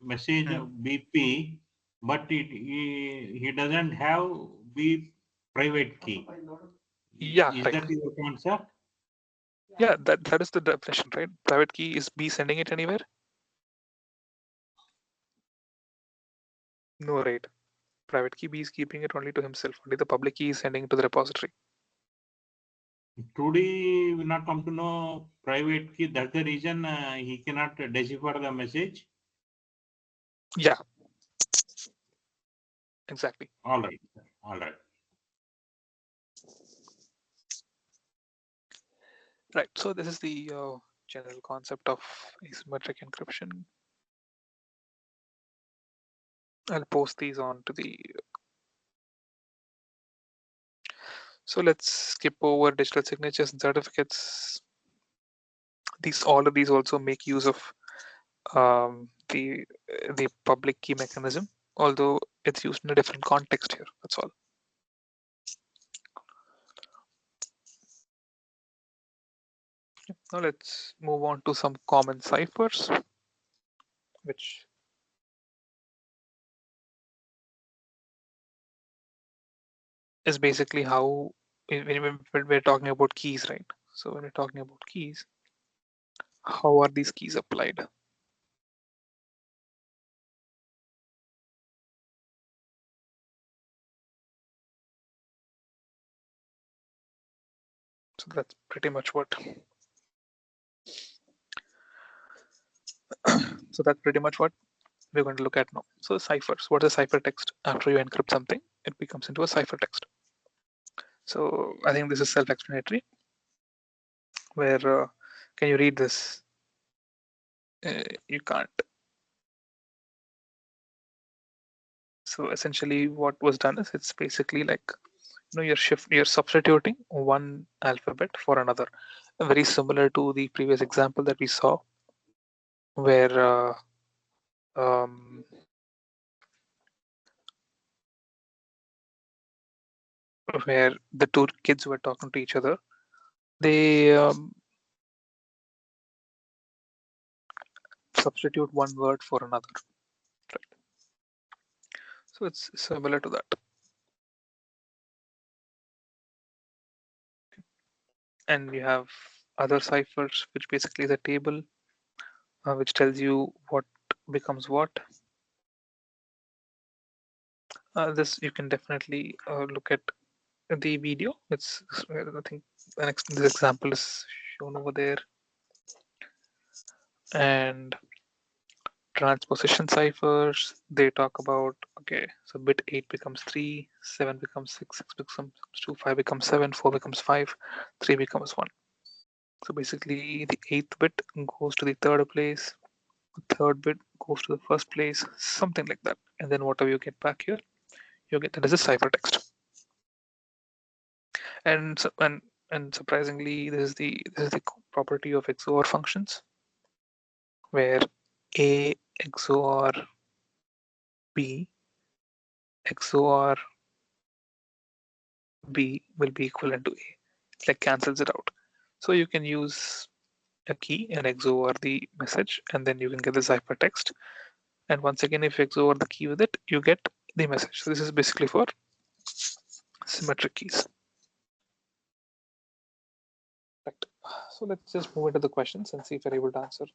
message of BP, but he doesn't have B private key. Yeah, Is right. that your concept? Yeah, that is the definition, right? Private key is B sending it anywhere? No, right. Private key B is keeping it only to himself. Only the public key is sending it to the repository. Today will not come to know private key. That's the reason he cannot decipher the message. Yeah, exactly. All right. All right. Right. So this is the general concept of asymmetric encryption. I'll post these on to the. So let's skip over digital signatures and certificates. All of these also make use of the public key mechanism, although it's used in a different context here. That's all. Now let's move on to some common ciphers, which is basically how when we're talking about keys, right? So when we're talking about keys, how are these keys applied? So that's pretty much what. So that's pretty much what we're going to look at now. So ciphers. What is a ciphertext? After you encrypt something, it becomes into a ciphertext. So I think this is self-explanatory. Where can you read this? You can't. So essentially, what was done is it's basically like you're substituting one alphabet for another, very similar to the previous example that we saw, where um, where the two kids were talking to each other. They substitute one word for another. Right. So it's similar to that. And you have other ciphers, which basically is a table which tells you what becomes what. This you can definitely look at the video. It's I think this example is shown over there. And transposition ciphers, they talk about, okay, so bit 8 becomes 3, 7 becomes 6, 6 becomes 2, 5 becomes 7, 4 becomes 5, 3 becomes 1. So basically the 8th bit goes to the third place, the third bit goes to the first place, something like that. And then whatever you get back here, you get that as a ciphertext. And so, and surprisingly, this is the property of XOR functions, where A XOR B XOR B will be equivalent to A. It like cancels it out. So you can use a key and XOR the message, and then you can get the ciphertext. And once again, if you XOR the key with it, you get the message. So this is basically for symmetric keys. Right. So let's just move into the questions and see if you're able to answer.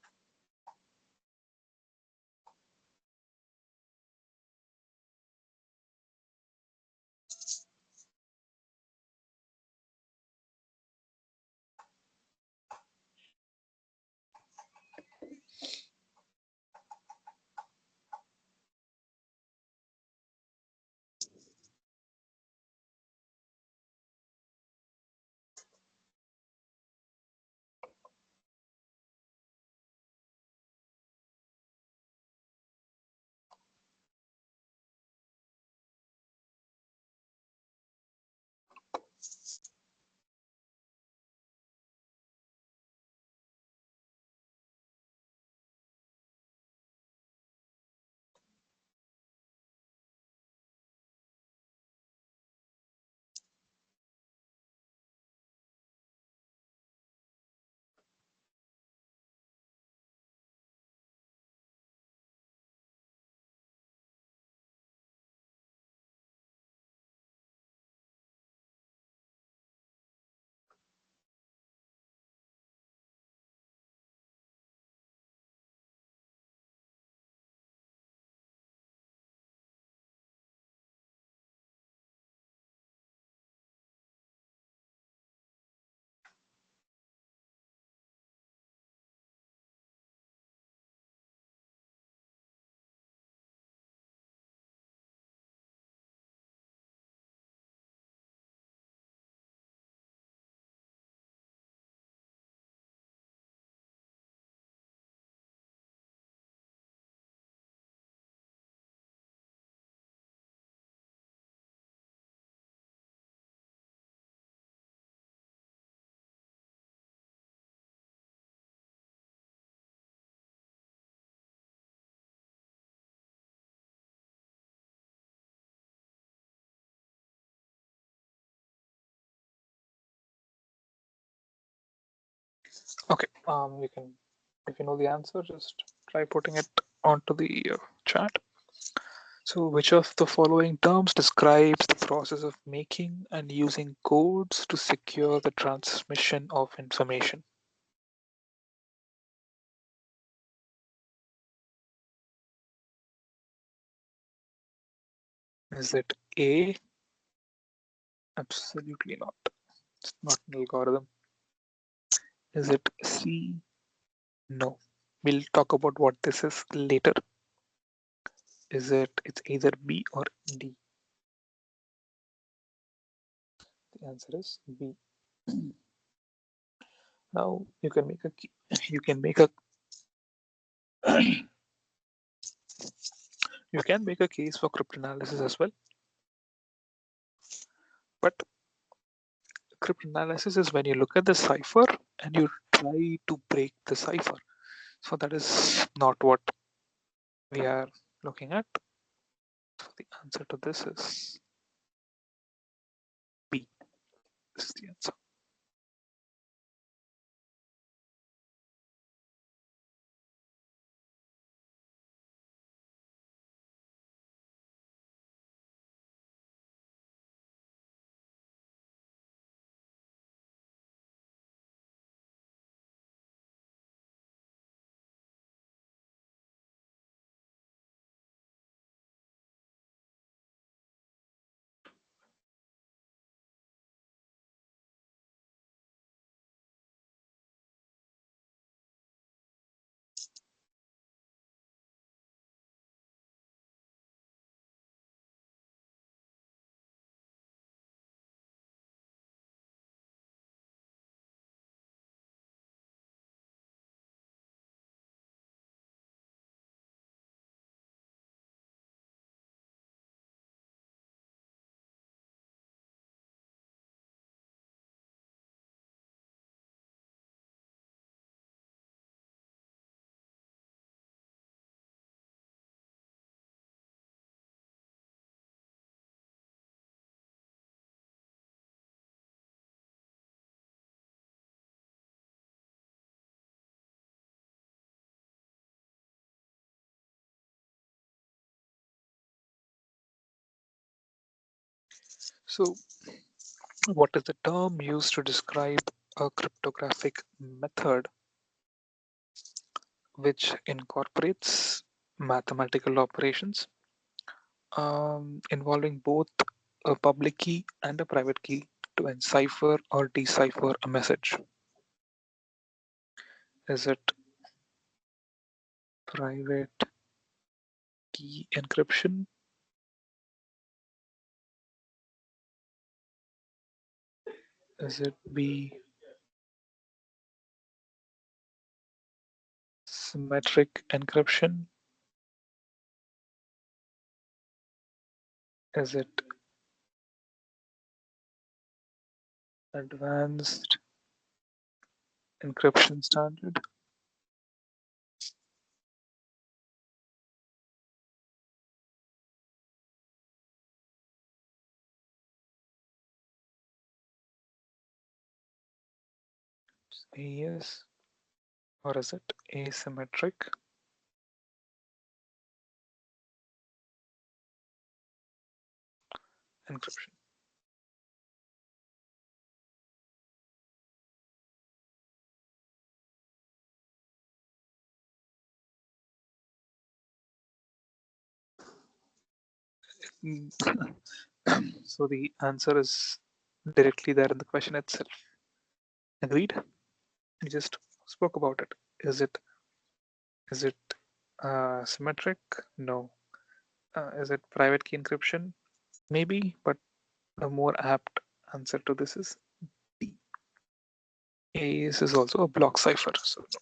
Okay. You can, if you know the answer, just try putting it onto the chat. So, which of the following terms describes the process of making and using codes to secure the transmission of information? Is it A? Absolutely not. It's not an algorithm. Is it C? No. We'll talk about what this is later. It's either B or D? The answer is B. Now you can make a you can make a you can make a case for cryptanalysis as well. But cryptanalysis is when you look at the cipher and you try to break the cipher. So that is not what we are looking at. So the answer to this is B. This is the answer. So what is the term used to describe a cryptographic method which incorporates mathematical operations involving both a public key and a private key to encipher or decipher a message? Is it private key encryption? Is it B, symmetric encryption? Is it advanced encryption standard? Yes. Or is it asymmetric encryption? Mm. So the answer is directly there in the question itself. Agreed? We just spoke about it. Is it symmetric? No. Is it private key encryption? Maybe, but the more apt answer to this is D. AES is also a block cipher. So no.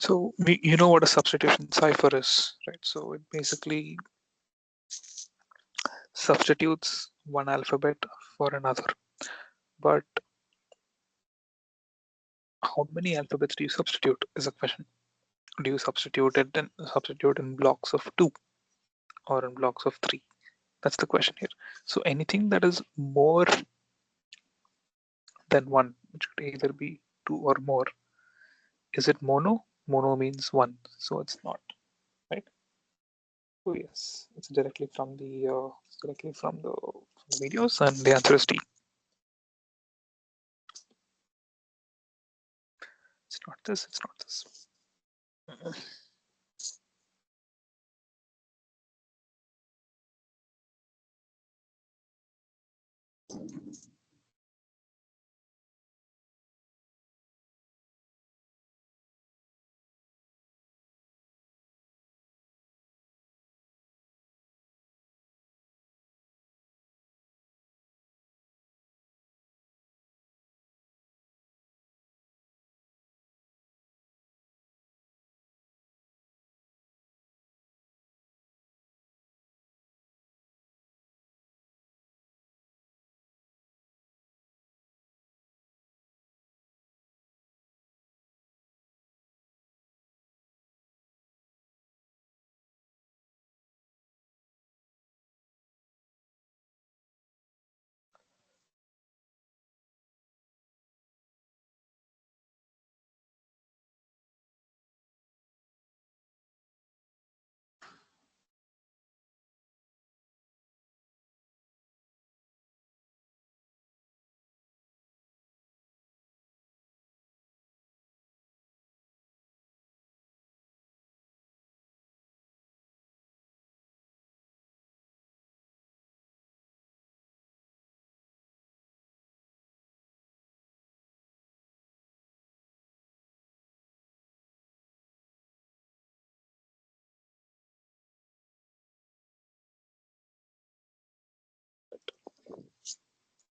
So you know what a substitution cipher is, right? So it basically substitutes one alphabet for another. But how many alphabets do you substitute is a question. Do you substitute in blocks of 2 or in blocks of 3? That's the question here. So anything that is more than 1, which could either be 2 or more, is it mono? Mono means 1, so it's not, right? Oh yes, it's directly from the videos, and the answer is D. It's not this. It's not this.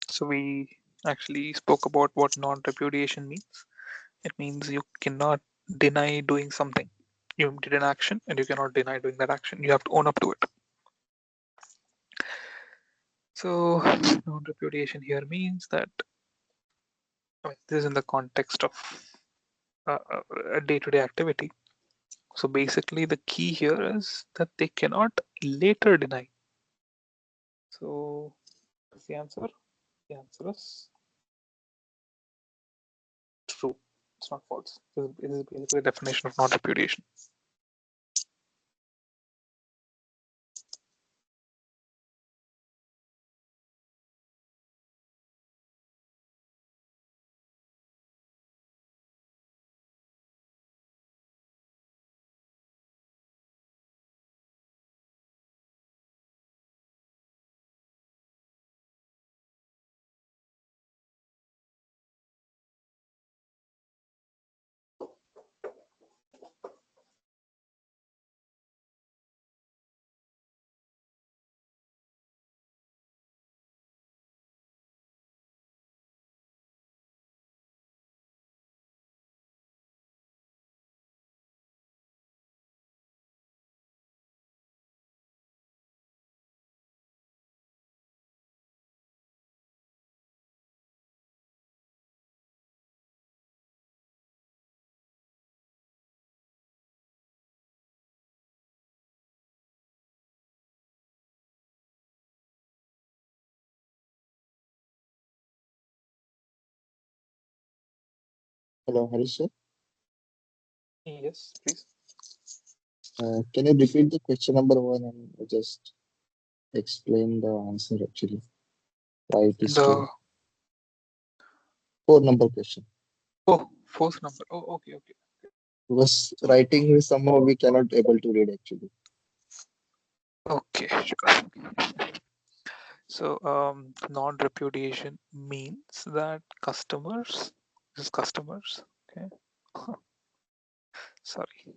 So we actually spoke about what non-repudiation means. It means you cannot deny doing something. You did an action and you cannot deny doing that action. You have to own up to it. So non-repudiation here means that, I mean, this is in the context of a day-to-day activity. So basically the key here is that they cannot later deny. So what's the answer? The answer is true. It's not false. This is basically a definition of non-repudiation. Hello, Harish sir. Yes, please. Can you repeat the question number one and just explain the answer actually? Why it is true? The Four number question. fourth number. Oh, okay, okay. Because So writing is somehow we cannot able to read actually. okay, sure. So non-repudiation means that customers, this is customers, okay. Sorry,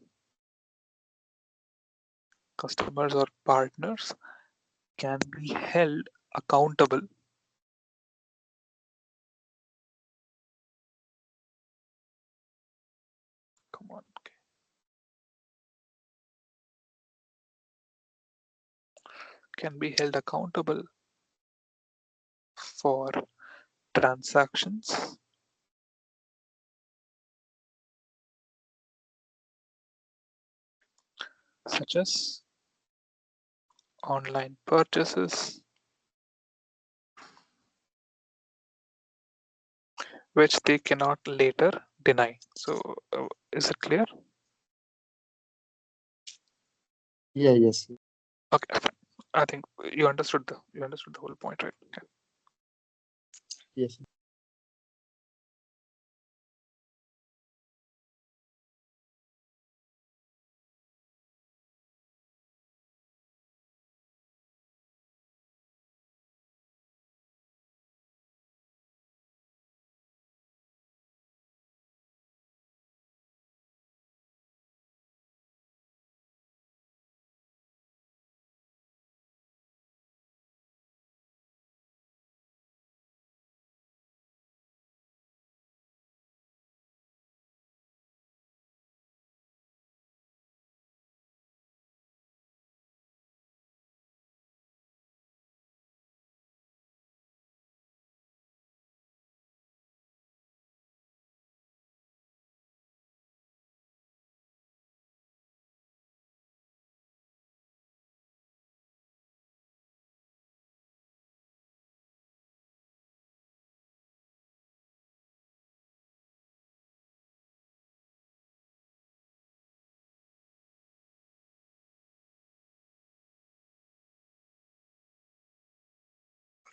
customers or partners can be held accountable. Come on, okay. can be held accountable for transactions such as online purchases, which they cannot later deny. So is it clear? Yeah, yes. Okay, fine. I think you understood the whole point, right? Okay. Yes.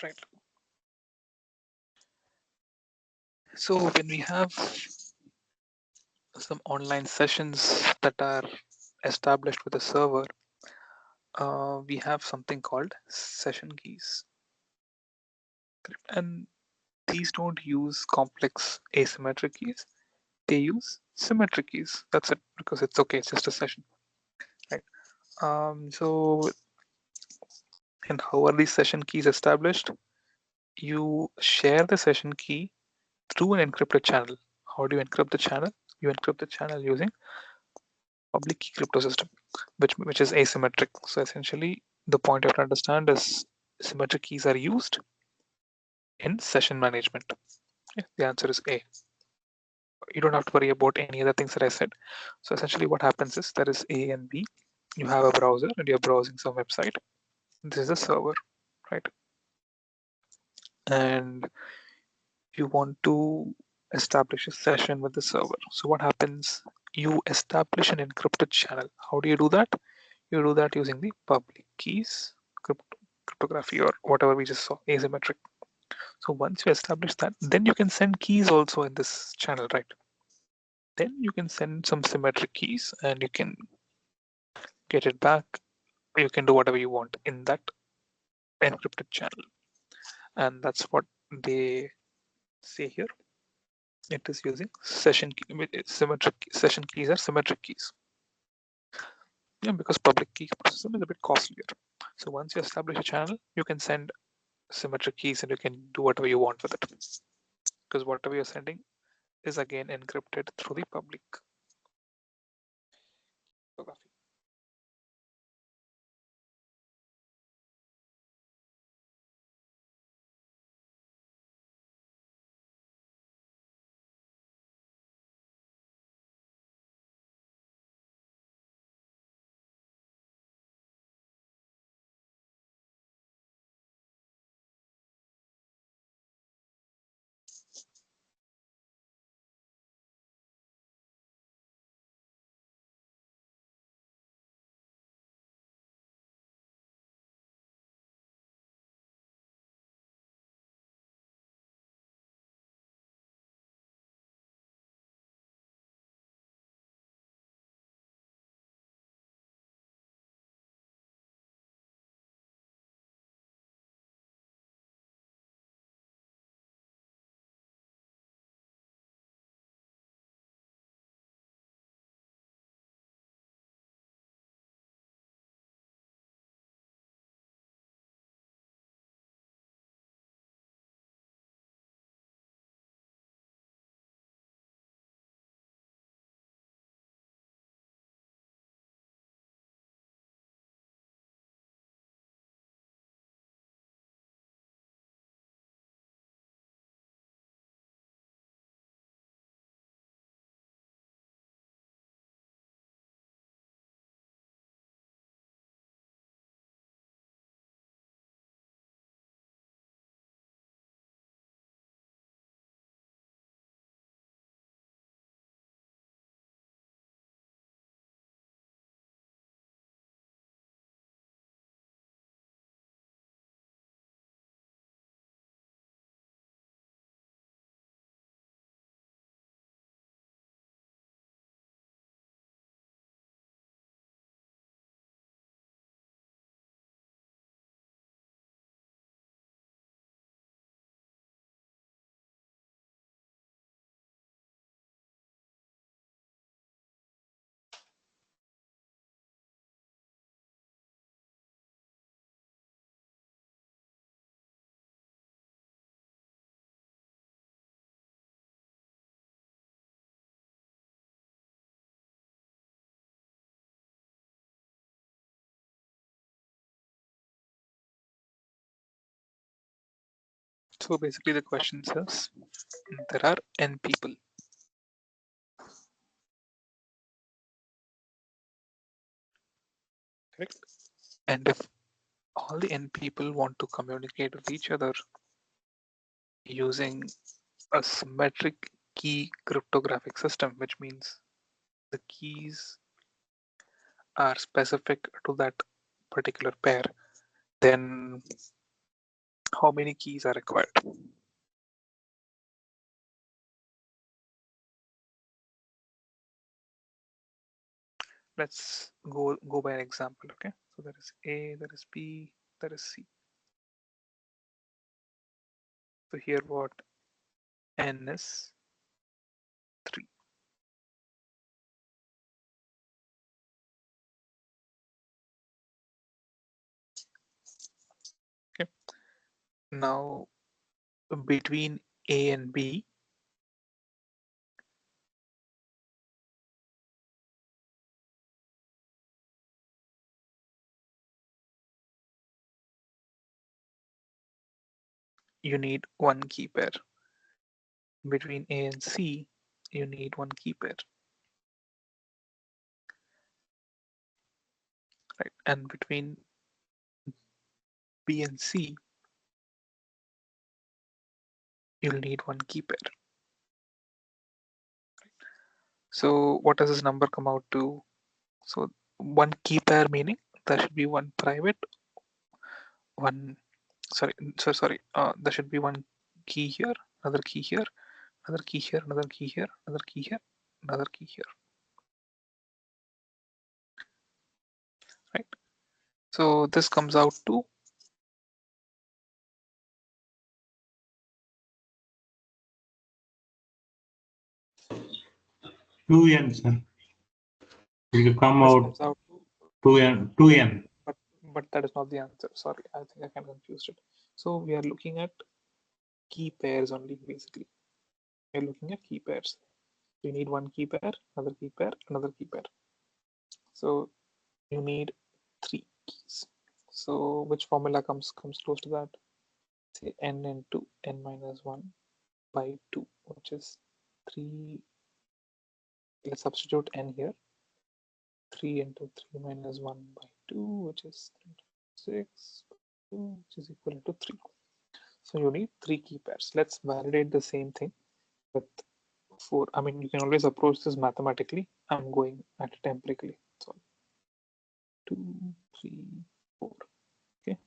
Right. So when we have some online sessions that are established with a server, we have something called session keys. And these don't use complex asymmetric keys. They use symmetric keys. That's it, because it's okay. It's just a session, right? So, and how are these session keys established? You share the session key through an encrypted channel. How do you encrypt the channel? You encrypt the channel using public key crypto system, which is asymmetric. So essentially, the point you have to understand is symmetric keys are used in session management. Okay, the answer is A. You don't have to worry about any other things that I said. So essentially, what happens is there is A and B. You have a browser and you're browsing some website. This is a server, right? And you want to establish a session with the server. So what happens? You establish an encrypted channel. How do you do that? You do that using the public keys, cryptography, or whatever we just saw, asymmetric. So once you establish that, then you can send keys also in this channel, right? Then you can send some symmetric keys and you can get it back. You can do whatever you want in that encrypted channel. And that's what they say here. It is using session key, symmetric session keys are symmetric keys. Yeah, because public key system is a bit costlier. So once you establish a channel, you can send symmetric keys and you can do whatever you want with it. Because whatever you're sending is again encrypted through the public cryptography. So basically the question says there are n people. Correct? And if all the n people want to communicate with each other using a symmetric key cryptographic system, which means the keys are specific to that particular pair, then how many keys are required? Let's go by an example. Okay, so there is A, there is B, there is C. So here what n is 3. Okay, now between A and B, you need one key pair. Between A and C, you need one key pair, right? And between B and C, you'll need one key pair. So what does this number come out to? So one key pair meaning there should be one private, one there should be one key here, another key here, another key here, another key here, another key here, another key here, right? So this comes out to 2n, sir. It will come this out comes out to 2n. but that is not the answer. Sorry, I think I kind of confused it. So we are looking at key pairs only, basically. We're looking at key pairs. You need one key pair, another key pair, another key pair. So you need 3 keys. So which formula comes close to that? Say n into n minus 1 by 2, which is 3. Let's substitute n here. 3 into 3 minus 1 by 2, which is 6, 2, which is equal to 3. So you need 3 key pairs. Let's validate the same thing with 4. I mean, you can always approach this mathematically. I'm going at it empirically. So 2, 3, 4. Okay.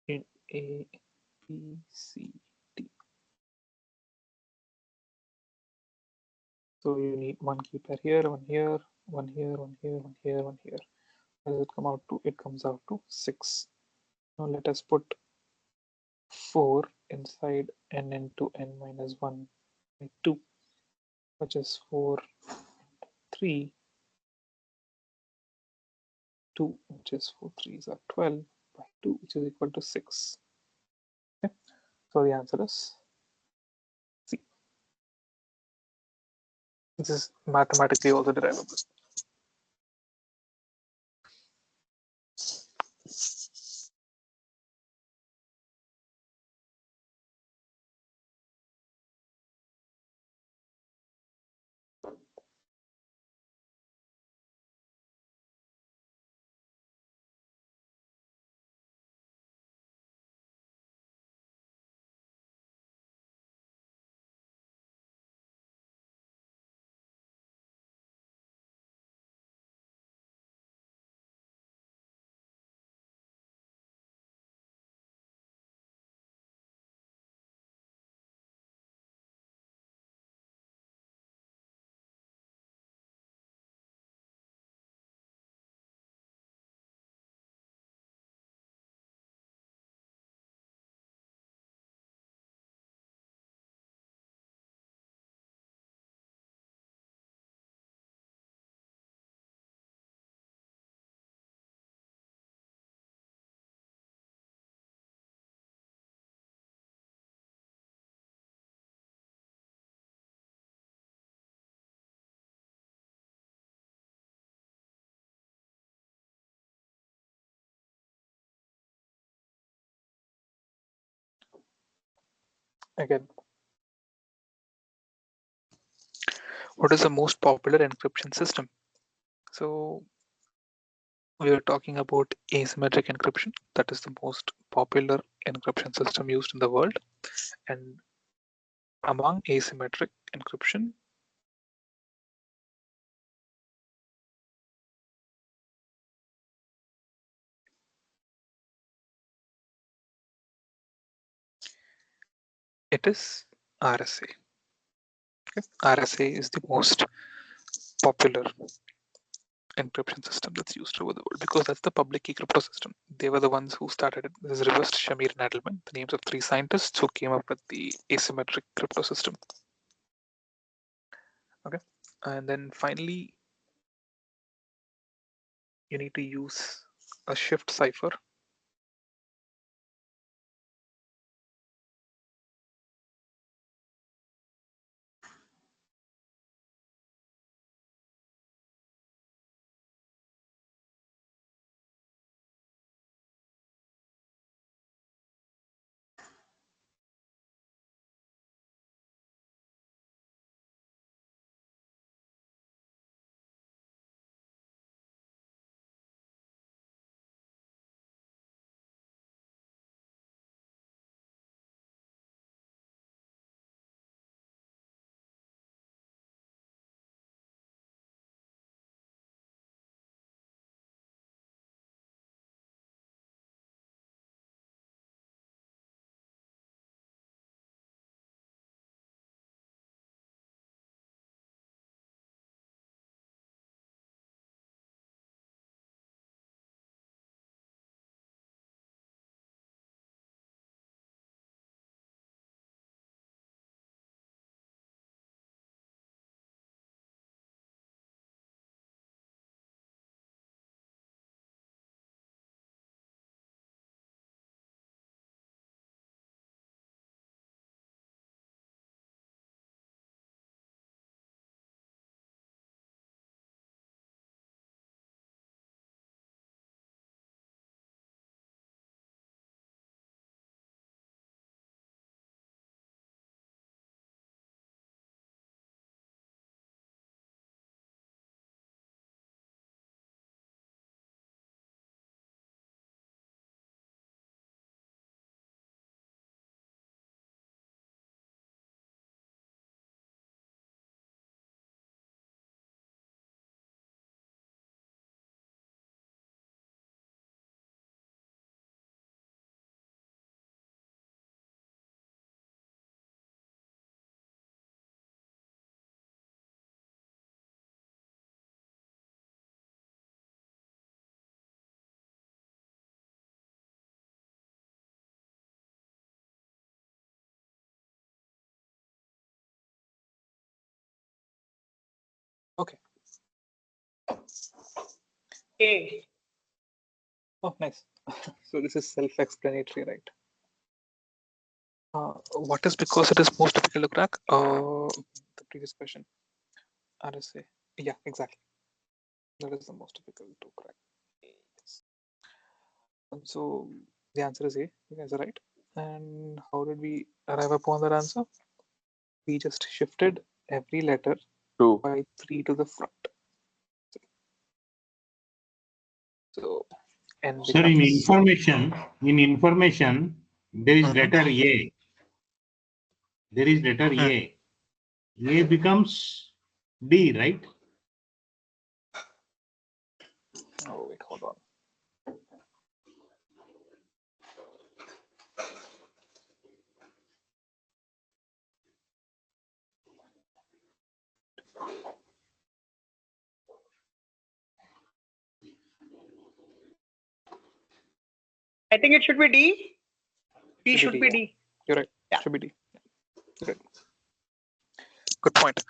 In A, B, C, D. So you need one key pair here, one here, one here, one here, one here, one here. What does it come out to? It comes out to 6. Now let us put 4 inside n into n minus 1 by 2, which is 4, 3, 2, which is 4 3s are 12 by 2, which is equal to 6. Okay. So the answer is C. This is mathematically also derivable. again. What is the most popular encryption system? So we are talking about asymmetric encryption. That is the most popular encryption system used in the world. And among asymmetric encryption, it is RSA. Okay. RSA is the most popular encryption system that's used over the world because that's the public key crypto system. They were the ones who started it. This is Rivest, Shamir, and Edelman, the names of 3 scientists who came up with the asymmetric crypto system. Okay, and then finally, you need to use a shift cipher. Okay. A. Oh, nice. So this is self-explanatory, right? What is because it is most difficult to crack? The previous question. RSA. Yeah, exactly. That is the most difficult to crack. Yes. So the answer is A. You guys are right. And how did we arrive upon that answer? We just shifted every letter 2. by 3 to the front. So N Sir, in becomes information, there is Mhm. letter A. There is letter A. A becomes D, right? oh wait, hold on. I think it should be D. B should be yeah. D. You're right. Yeah. Should be D. Yeah. You're right. Good point.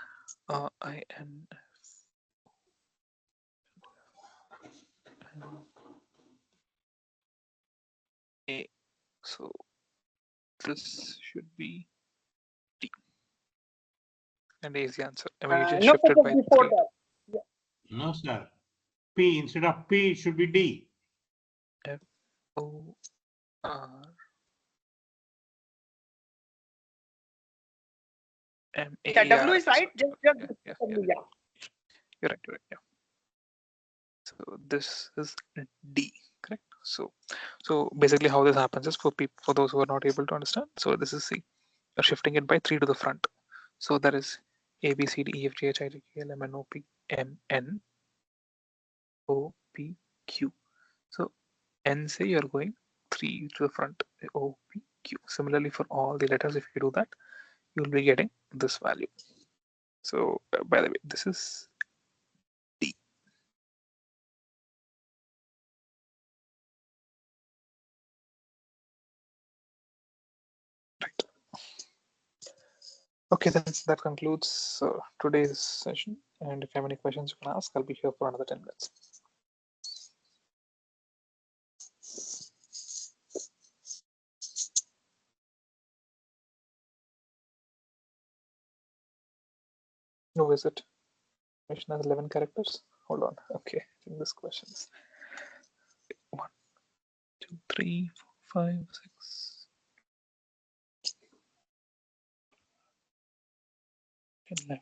IN A. So this should be D. And A is the answer. I mean, you just No, shifted by before 3. that. Yeah. No, sir. P instead of P it should be D. FOR Yeah, W is right. Just yeah, W, yeah. You're right. Yeah. So this is D, correct? So basically, how this happens is for those who are not able to understand. So this is C. You're shifting it by 3 to the front. So that is A B C D E F G H I J K L M N O P M N O P Q. So N say you're going 3 to the front. O P Q. Similarly, for all the letters, if you do that, you'll be getting this value. So by the way, this is D. Right. Okay, then that concludes today's session. And if you have any questions, you can ask. I'll be here for another 10 minutes. No, is it? Question has 11 characters. Hold on. Okay, I think this question is 1, 2, 3, 4, 5, 6, 11,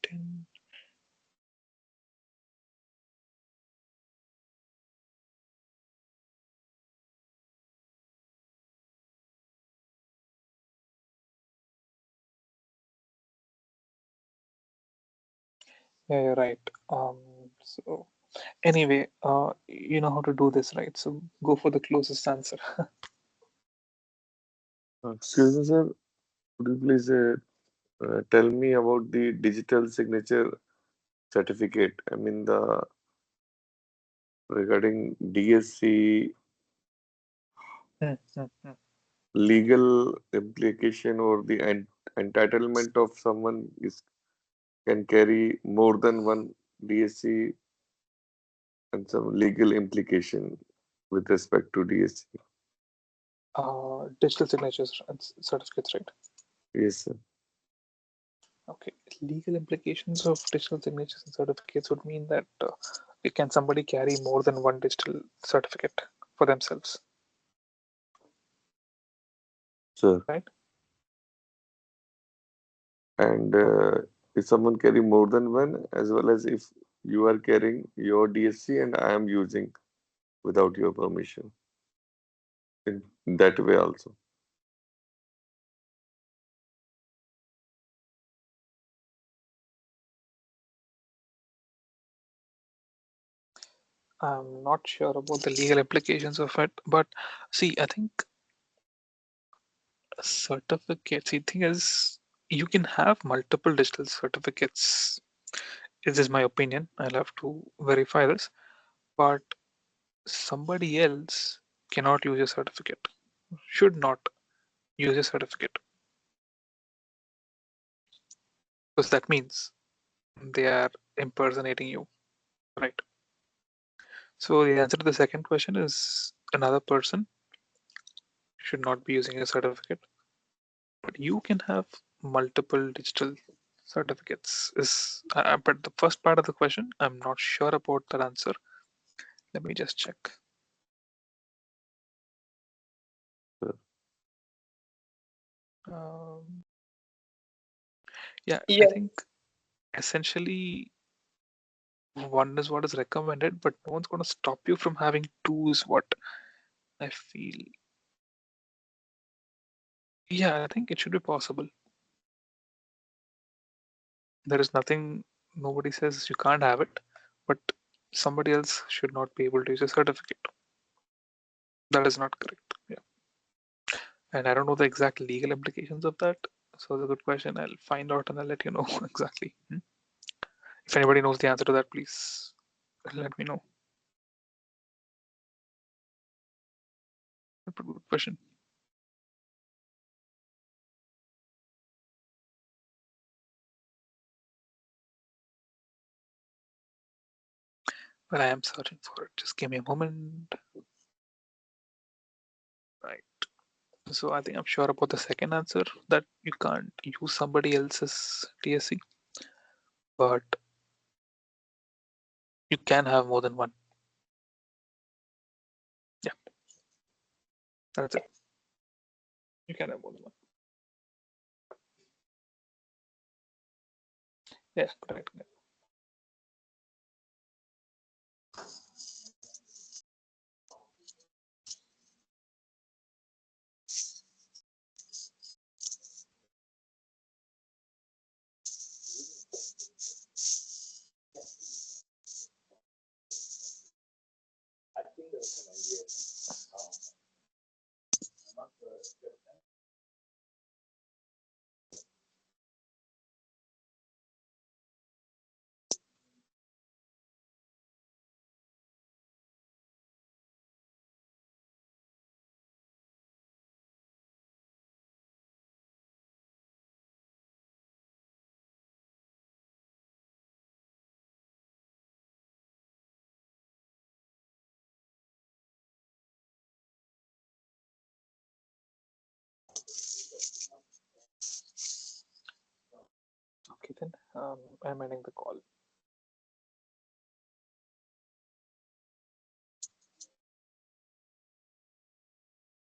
10. Yeah, you're right. So anyway, you know how to do this, right? So go for the closest answer. Excuse me, sir. Could you please tell me about the digital signature certificate? I mean, the regarding DSC legal implication or the entitlement of someone is can carry more than one DSC and some legal implication with respect to DSC. Digital signatures and certificates, right? Yes, sir. Okay. Legal implications of digital signatures and certificates would mean that can somebody carry more than one digital certificate for themselves, Sir. right? And if someone carry more than one, as well as if you are carrying your DSC and I am using without your permission, in that way also. I'm not sure about the legal implications of it, but see, I think certificates, the thing is, you can have multiple digital certificates. This is my opinion. I'll have to verify this, but somebody else cannot use a certificate, should not use a certificate, because that means they are impersonating you, right? So the answer to the second question is another person should not be using a certificate, but you can have multiple digital certificates. But the first part of the question, I'm not sure about that answer. Let me just check. Um, yeah, I think essentially one is what is recommended, but no one's going to stop you from having two is what I feel. Yeah, I think it should be possible. There is nothing, nobody says you can't have it, but somebody else should not be able to use a certificate. That is not correct. Yeah. And I don't know the exact legal implications of that. So it's a good question. I'll find out and I'll let you know exactly. If anybody knows the answer to that, please let me know. That's a good question. But I am searching for it. Just give me a moment. Right. So I think I'm sure about the second answer, that you can't use somebody else's DSC, but you can have more than one. Yeah. That's it. You can have more than one. Yes, correct. Okay, then I'm ending the call.